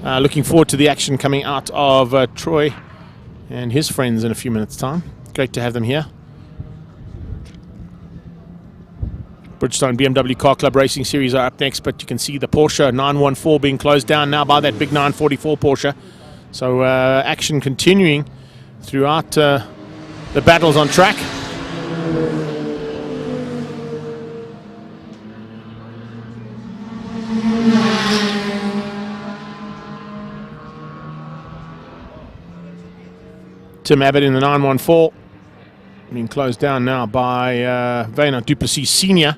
looking forward to the action coming out of Troy and his friends in a few minutes' time. Great to have them here. Bridgestone BMW Car Club Racing Series are up next, but you can see the Porsche 914 being closed down now by that big 944 Porsche. So action continuing throughout the battles on track. Tim Abbott in the 914, being closed down now by Wynand du Plessis Senior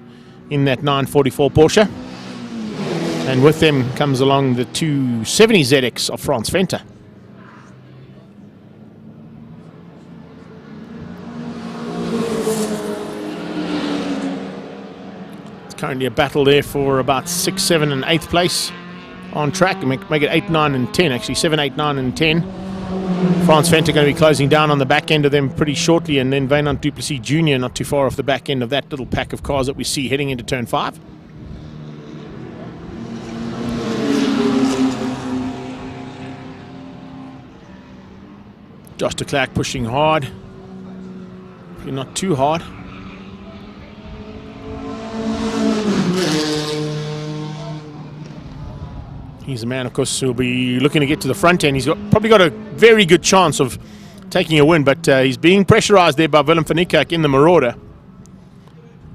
in that 944 Porsche. And with them comes along the 270 ZX of Frans Venter. It's currently a battle there for about 6th, 7th and 8th place on track. Make it 8, 9 and 10 actually, 7, 8, 9 and 10. Frans Venter going to be closing down on the back end of them pretty shortly, and then Wynand du Plessis Jr. not too far off the back end of that little pack of cars that we see heading into turn 5. Josh de Klerk pushing hard, not too hard. He's a man, of course, who'll be looking to get to the front end. He's probably got a very good chance of taking a win, but he's being pressurized there by Willem van Niekerk in the Marauder.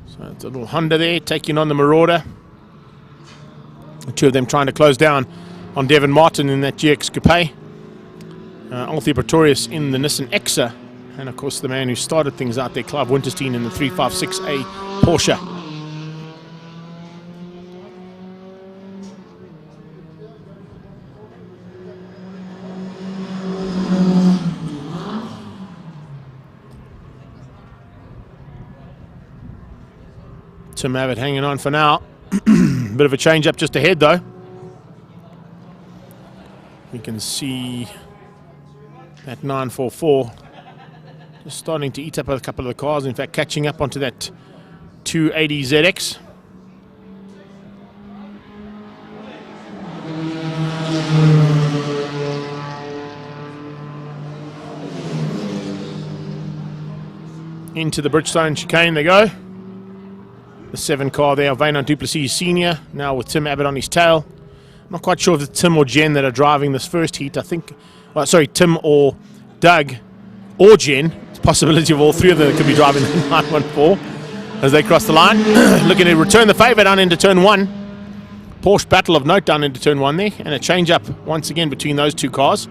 So it's a little Honda there taking on the Marauder. The two of them trying to close down on Devon Martin in that GX Coupe. Althea Pretorius in the Nissan Exa. And, of course, the man who started things out there, Clive Winterstein in the 356A Porsche. Tim Abbott hanging on for now. Bit of a change up just ahead though. We can see that 944 just starting to eat up a couple of the cars. In fact, catching up onto that 280 ZX. Into the Bridgestone chicane they go. The 7 car there, Wynand du Plessis Senior, now with Tim Abbott on his tail. I'm not quite sure if it's Tim or Jen that are driving this first heat. I think, well, sorry, Tim or Doug or Jen. It's a possibility of all three of them that could be driving the 914 as they cross the line. Looking to return the favour down into turn 1. Porsche battle of note down into turn 1 there, and a change up once again between those two cars.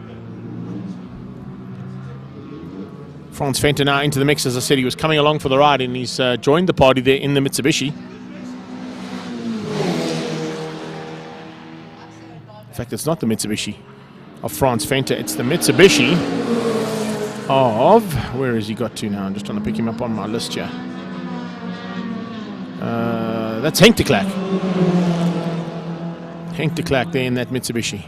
Frans Venter now into the mix. As I said, he was coming along for the ride, and he's joined the party there in the Mitsubishi. In fact, it's not the Mitsubishi of Frans Venter. It's the Mitsubishi of... Where has he got to now? I'm just trying to pick him up on my list here. That's Henk de Klerk. Henk de Klerk there in that Mitsubishi.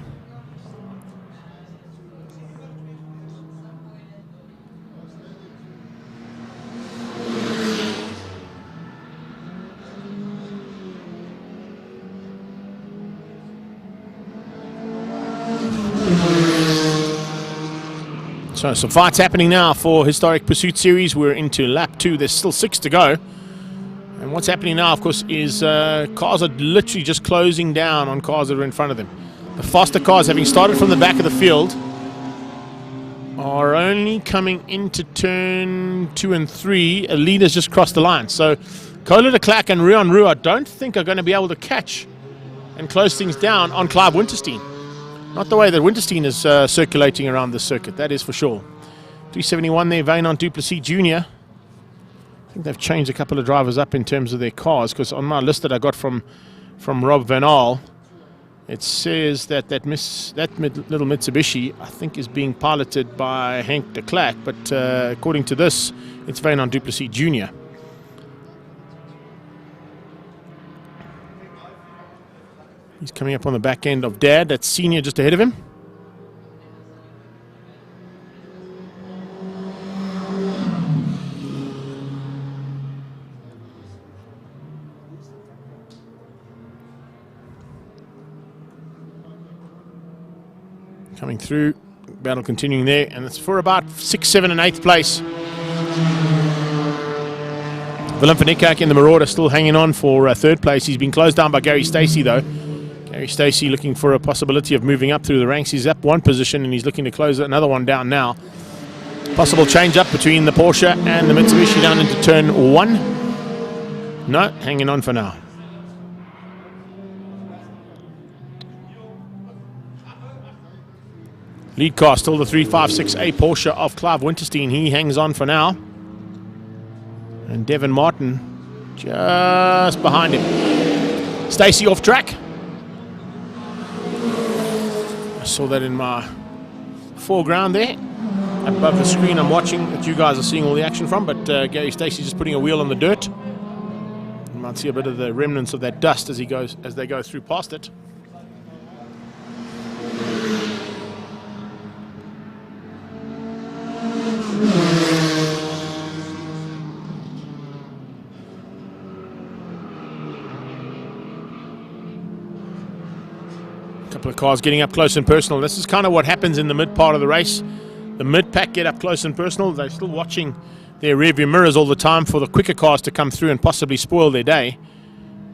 So some fights happening now for Historic Pursuit Series. We're into lap 2. There's still 6 to go. And what's happening now, of course, is cars are literally just closing down on cars that are in front of them. The faster cars, having started from the back of the field, are only coming into turn 2 and 3. A lead has just crossed the line. So Cola de Klerk and Rion Roux I don't think are going to be able to catch and close things down on Clive Winterstein. Not the way that Winterstein is circulating around the circuit, that is for sure. 371 there, Wynand du Plessis Jr. I think they've changed a couple of drivers up in terms of their cars, because on my list that I got from Rob Van Aal, it says that little Mitsubishi, I think, is being piloted by Henk de Klerk, but according to this, it's Wynand du Plessis Jr. He's coming up on the back end of Dad. That's Senior just ahead of him. Coming through. Battle continuing there. And it's for about 6th, 7th and 8th place. Willem van Niekerk in the Marauder still hanging on for 3rd place. He's been closed down by Gary Stacey though. Gary Stacey looking for a possibility of moving up through the ranks. He's up 1 position and he's looking to close another one down now. Possible change up between the Porsche and the Mitsubishi down into turn 1. No, hanging on for now. Lead car still the 356A Porsche of Clive Winterstein. He hangs on for now. And Devon Martin just behind him. Stacey off track. I saw that in my foreground there. Above the screen I'm watching that you guys are seeing all the action from, but Gary Stacey just putting a wheel on the dirt. You might see a bit of the remnants of that dust as they go through past it. Couple of cars getting up close and personal. This is kind of what happens in the mid part of the race. The mid-pack get up close and personal. They're still watching their rearview mirrors all the time for the quicker cars to come through and possibly spoil their day.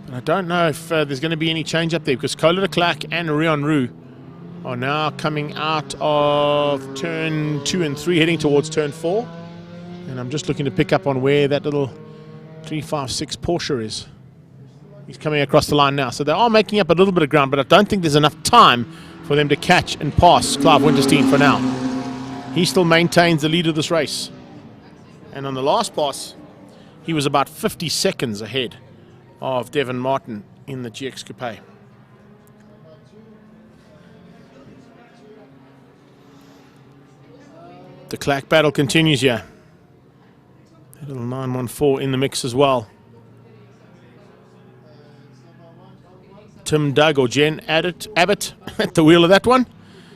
And I don't know if there's going to be any change up there, because Cola de Klerk and Rion Roux are now coming out of turn 2 and 3, heading towards turn 4. And I'm just looking to pick up on where that little 356 Porsche is. He's coming across the line now. So they are making up a little bit of ground, but I don't think there's enough time for them to catch and pass Clive Winterstein for now. He still maintains the lead of this race. And on the last pass, he was about 50 seconds ahead of Devon Martin in the GX Coupe. The Clack battle continues here. A little 914 in the mix as well. Tim, Doug, or Jen Abbott at the wheel of that one.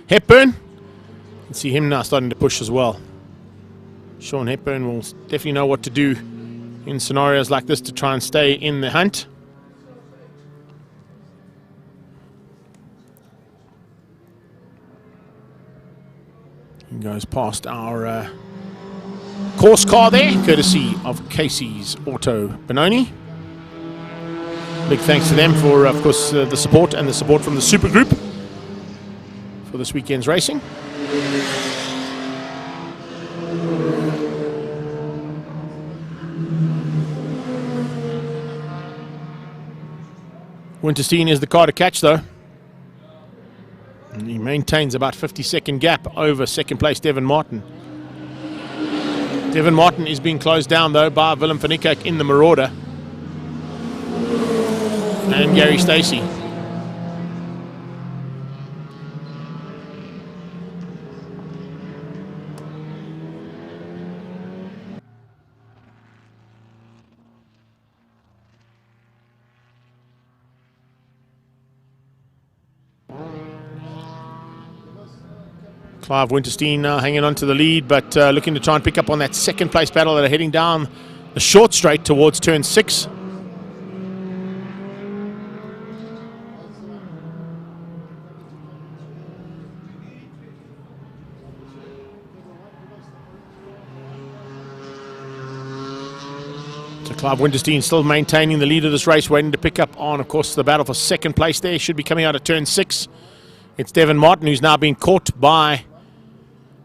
Hepburn. You can see him now starting to push as well. Sean Hepburn will definitely know what to do in scenarios like this to try and stay in the hunt. He goes past our course car there, courtesy of Casey's Auto Benoni. Big thanks to them for, of course, the support and the support from the Super Group for this weekend's racing. Winterstein is the car to catch, though. And he maintains about 50-second gap over second place Devon Martin. Devon Martin is being closed down, though, by Willem van Niekerk in the Marauder. And Gary Stacey. Clive Winterstein now hanging on to the lead, but looking to try and pick up on that second place battle that are heading down the short straight towards turn 6. So Clive Winterstein still maintaining the lead of this race, waiting to pick up on, of course, the battle for second place there. Should be coming out of turn 6. It's Devon Martin who's now been caught by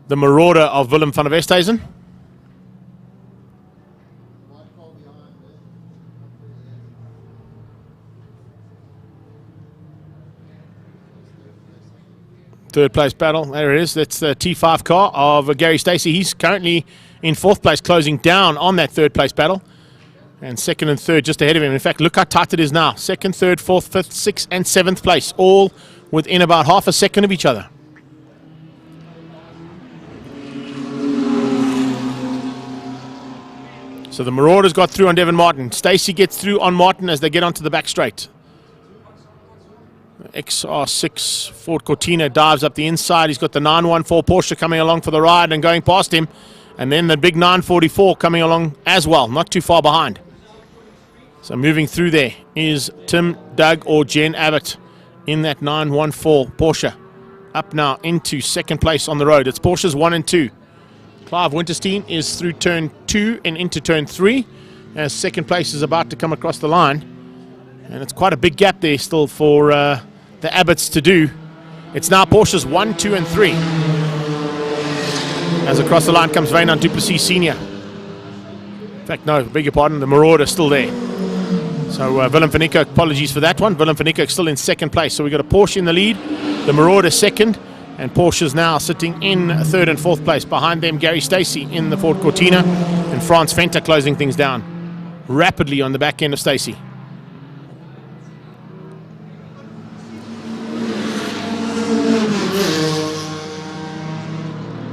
the Marauder of Willem van der Westhuizen. Third place battle, there it is. That's the T5 car of Gary Stacey. He's currently in fourth place, closing down on that third place battle. And second and third just ahead of him. In fact, look how tight it is now. Second, third, fourth, fifth, sixth, and seventh place, all within about half a second of each other. So the Marauders got through on Devon Martin. Stacey gets through on Martin as they get onto the back straight. XR6 Ford Cortina dives up the inside. He's got the 914 Porsche coming along for the ride and going past him. And then the big 944 coming along as well, not too far behind. So moving through there is Tim, Doug, or Jen Abbott in that 914 Porsche. Up now into second place on the road. It's Porsches 1 and 2. Clive Winterstein is through turn 2 and into turn 3 as second place is about to come across the line. And it's quite a big gap there still for the Abbotts to do. It's now Porsches 1, 2, and 3. As across the line comes Wynand du Plessis Senior. In fact, no, beg your pardon, the Marauder still there. So Willem van Niekerk, apologies for that one. Willem van Niekerk still in second place. So we've got a Porsche in the lead, the Marauder second, and Porsche's now sitting in third and fourth place. Behind them, Gary Stacey in the Ford Cortina, and Frans Venter closing things down rapidly on the back end of Stacey.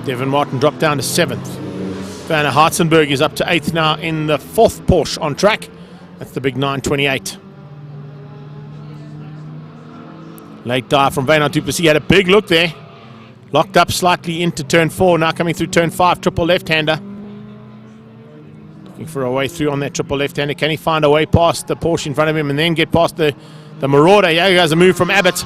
Devin Martin dropped down to 7th. Werner Hartzenberg is up to 8th now in the 4th Porsche on track. That's the big 928. Late dive from Wynand du Plessis. He had a big look there. Locked up slightly into turn 4. Now coming through turn 5. Triple left-hander. Looking for a way through on that triple left-hander. Can he find a way past the Porsche in front of him and then get past the Marauder? Yeah, he has a move from Abbott.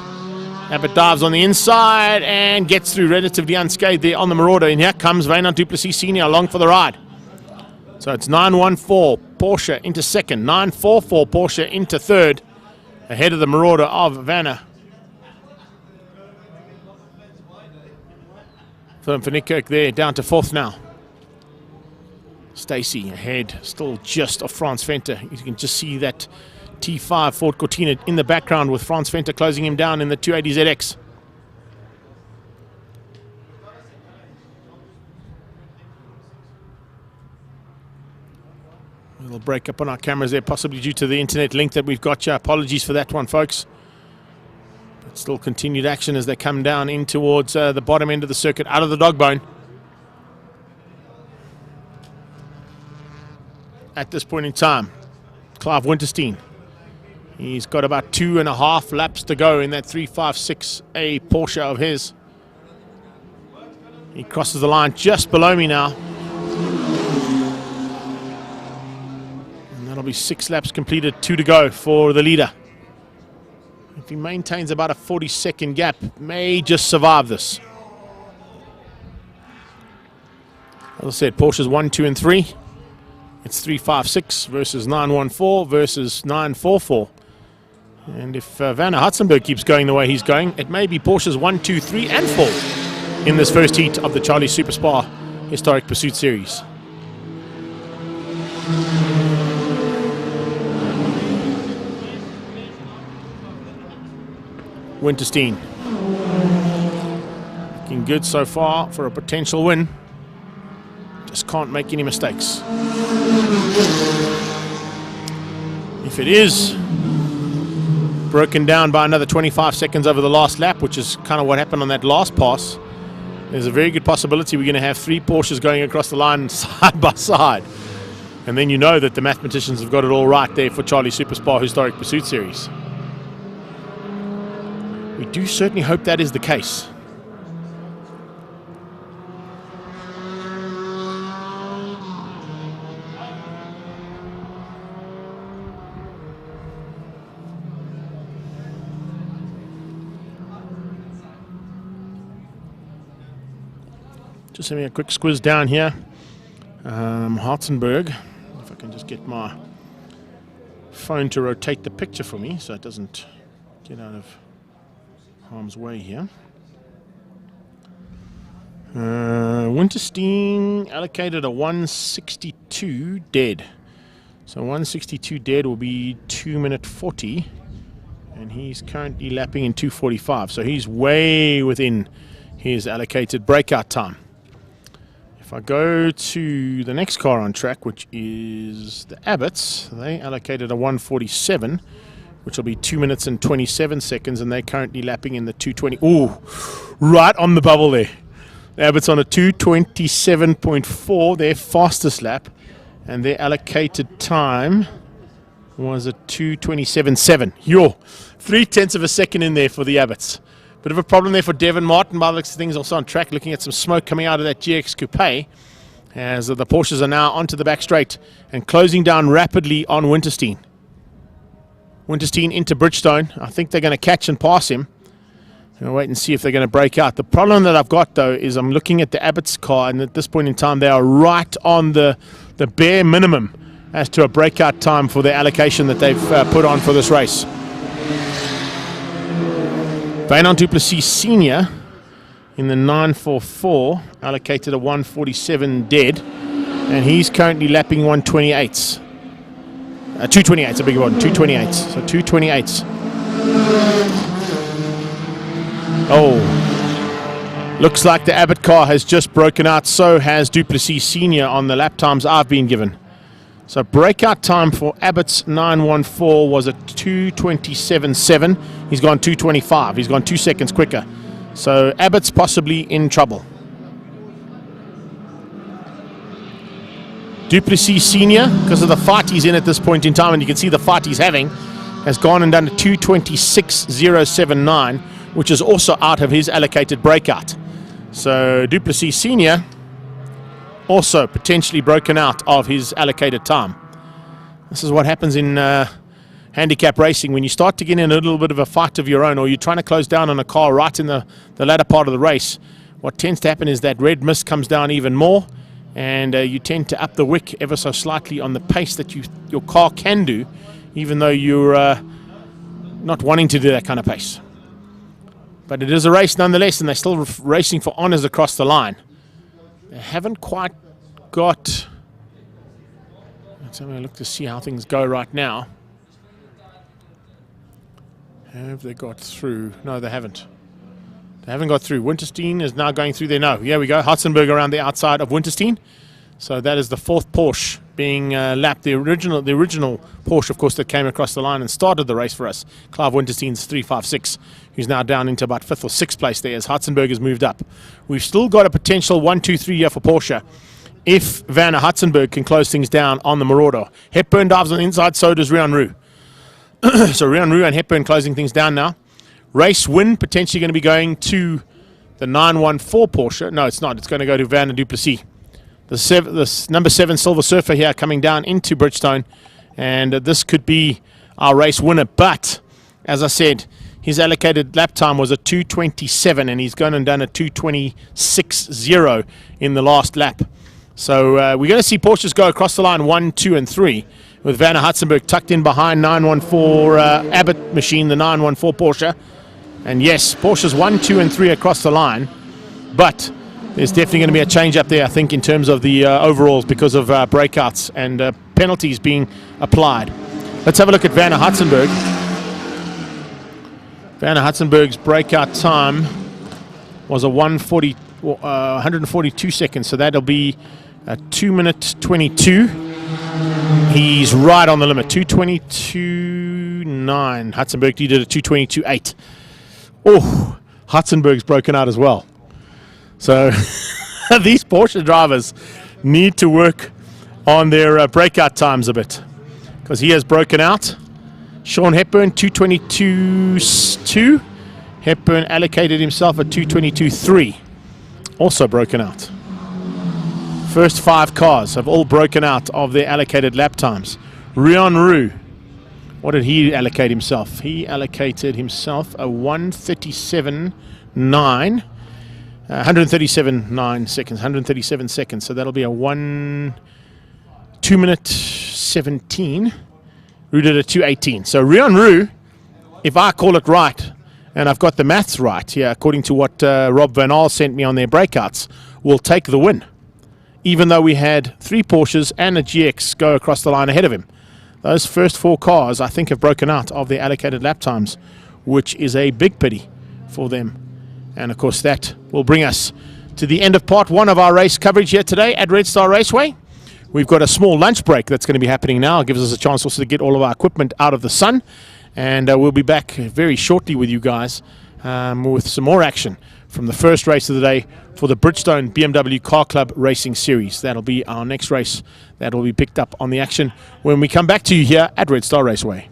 Abbott dives on the inside and gets through relatively unscathed there on the Marauder. And here comes Wynand du Plessis Senior along for the ride. So it's 914 Porsche into second, 944 Porsche into third, ahead of the Marauder of Vanna. Willem van Niekerk there, down to 4th now. Stacey ahead, still just of Frans Venter. You can just see that T5 Ford Cortina in the background with Frans Venter closing him down in the 280ZX. A little break up on our cameras there, possibly due to the internet link that we've got here. Apologies for that one, folks. But still continued action as they come down in towards the bottom end of the circuit, out of the dog bone. At this point in time, Clive Winterstein. He's got about 2.5 laps to go in that 356A Porsche of his. He crosses the line just below me now. And that'll be 6 laps completed, 2 to go for the leader. If he maintains about a 40-second gap, may just survive this. As I said, Porsche's 1, 2, and 3. It's 356 versus 914 versus 944. And if Werner Hartzenberg keeps going the way he's going, it may be Porsche's 1, 2, 3, and 4 in this first heat of the Charlie Super Spa Historic Pursuit Series. Winterstein. Looking good so far for a potential win. Just can't make any mistakes. If it is broken down by another 25 seconds over the last lap, which is kind of what happened on that last pass, there's a very good possibility we're going to have 3 Porsches going across the line side by side. And then you know that the mathematicians have got it all right there for Charlie Super Spa Historic Pursuit Series. We do certainly hope that is the case. Just having a quick squiz down here. Hartzenberg, if I can just get my phone to rotate the picture for me so it doesn't get out of harm's way here. Winterstein allocated a 162 dead. So 162 dead will be 2 minute 40. And he's currently lapping in 2:45. So he's way within his allocated breakout time. If I go to the next car on track, which is the Abbotts, they allocated a 147, which will be 2 minutes and 27 seconds, and they're currently lapping in the 2:20. Ooh, right on the bubble there. The Abbotts on a 2:27.4, their fastest lap, and their allocated time was a 2:27.7. Yo, 0.3 of a second in there for the Abbotts. Bit of a problem there for Devin Martin. By the looks of things, also on track, looking at some smoke coming out of that GX Coupe, as the Porsches are now onto the back straight and closing down rapidly on Winterstein. Winterstein into Bridgestone. I think they're going to catch and pass him. I'll wait and see if they're going to break out. The problem that I've got, though, is I'm looking at the Abbott's car, and at this point in time, they are right on the bare minimum as to a breakout time for the allocation that they've put on for this race. Wynand du Plessis Senior in the 944, allocated a 147 dead, and he's currently lapping 128s. 228s, a big one, 228s. So 228s. Oh, looks like the Abbott car has just broken out. So has Duplessis Senior on the lap times I've been given. So breakout time for Abbott's 914 was a 227.7. He's gone 225. He's gone 2 seconds quicker. So Abbott's possibly in trouble. Duplessis Senior, because of the fight he's in at this point in time, and you can see the fight he's having, has gone and done a 226.079, which is also out of his allocated breakout. So Duplessis Senior also potentially broken out of his allocated time. This is what happens in handicap racing. When you start to get in a little bit of a fight of your own, or you're trying to close down on a car right in the latter part of the race, what tends to happen is that red mist comes down even more, and you tend to up the wick ever so slightly on the pace that your car can do, even though you're not wanting to do that kind of pace. But it is a race nonetheless, and they're still racing for honours across the line. They haven't quite got... Let's have a look to see how things go right now. Have they got through? No, they haven't. They haven't got through. Winterstein is now going through there. No, here we go. Hudsenberg around the outside of Winterstein. So that is the fourth Porsche being lapped. The original Porsche, of course, that came across the line and started the race for us. Clive Winterstein's 356, who's now down into about 5th or 6th place there as Hudsenberg has moved up. We've still got a potential 1, 2, 3 here for Porsche if Werner Hudsenberg can close things down on the Marauder. Hepburn dives on the inside, so does Rian Roux. So Rian Roux and Hepburn closing things down now. Race win potentially going to be going to the 914 Porsche. No, it's not. It's going to go to Werner Duplessis. The number 7 Silver Surfer here coming down into Bridgestone. And this could be our race winner. But, as I said, his allocated lap time was a 2:27, and he's gone and done a 2:26.0 in the last lap. So we're going to see Porsches go across the line 1, 2, and 3, with Werner Hudsenberg tucked in behind 914 Abbott machine, the 914 Porsche. And yes, Porsche's 1, 2, and 3 across the line, but there's definitely going to be a change up there, I think, in terms of the overalls because of breakouts and penalties being applied. Let's have a look at Werner Hudsenberg. Werner Hudsenberg's breakout time was a 142 seconds, so that'll be a 2 minute 22. He's right on the limit, 2:22.9. Hudsenberg, he did a 2:22.8. Oh, Hudsenberg's broken out as well. So these Porsche drivers need to work on their breakout times a bit, because he has broken out. Sean Hepburn, 2:22.2. Hepburn allocated himself a 2:22.3. Also broken out. First 5 cars have all broken out of their allocated lap times. Rian Roux, what did he allocate himself? He allocated himself a 1:37.9. 137.9 seconds, 137 seconds. So that'll be a 2 minute 17. Roux did a 2:18. So Rian Roux, if I call it right, and I've got the maths right here, according to what Rob Van Aal sent me on their breakouts, will take the win, even though we had 3 Porsches and a GX go across the line ahead of him. Those first 4 cars, I think, have broken out of their allocated lap times, which is a big pity for them. And, of course, that will bring us to the end of part 1 of our race coverage here today at Red Star Raceway. We've got a small lunch break that's going to be happening now. It gives us a chance also to get all of our equipment out of the sun. And we'll be back very shortly with you guys with some more action from the first race of the day for the Bridgestone BMW Car Club Racing Series. That'll be our next race that will be picked up on the action when we come back to you here at Red Star Raceway.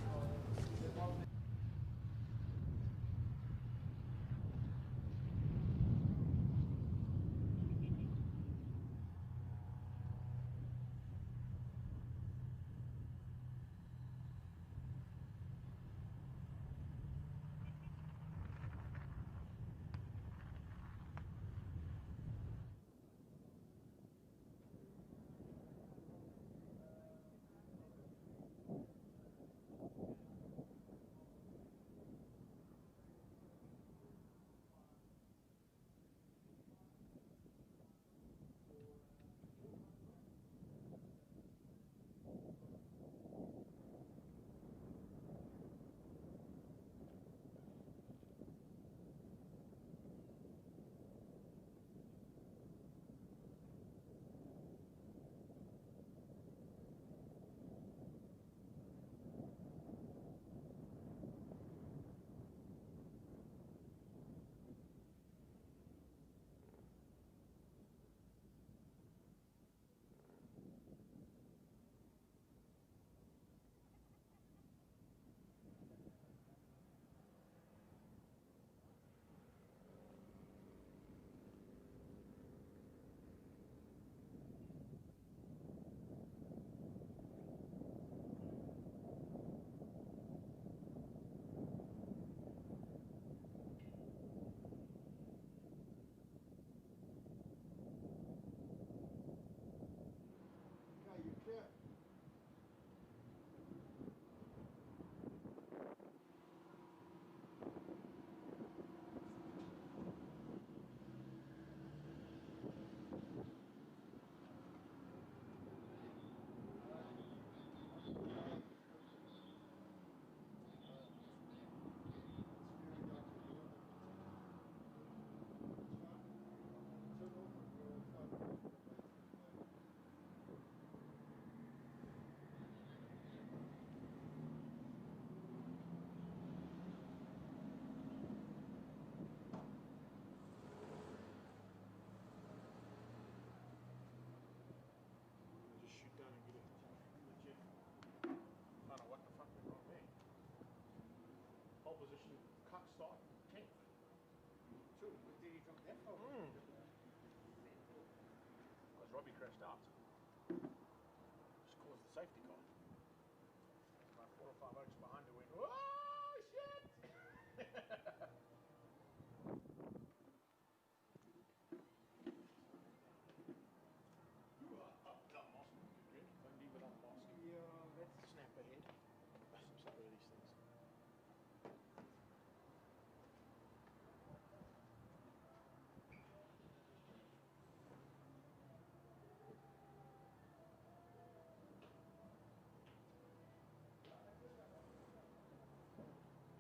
Clear. Just shoot down and get it legit. I don't know what the fuck went wrong there. Pole position, cut start, 10th. True, but did he drop that far? Because Robbie crashed out. Just caused the safety car.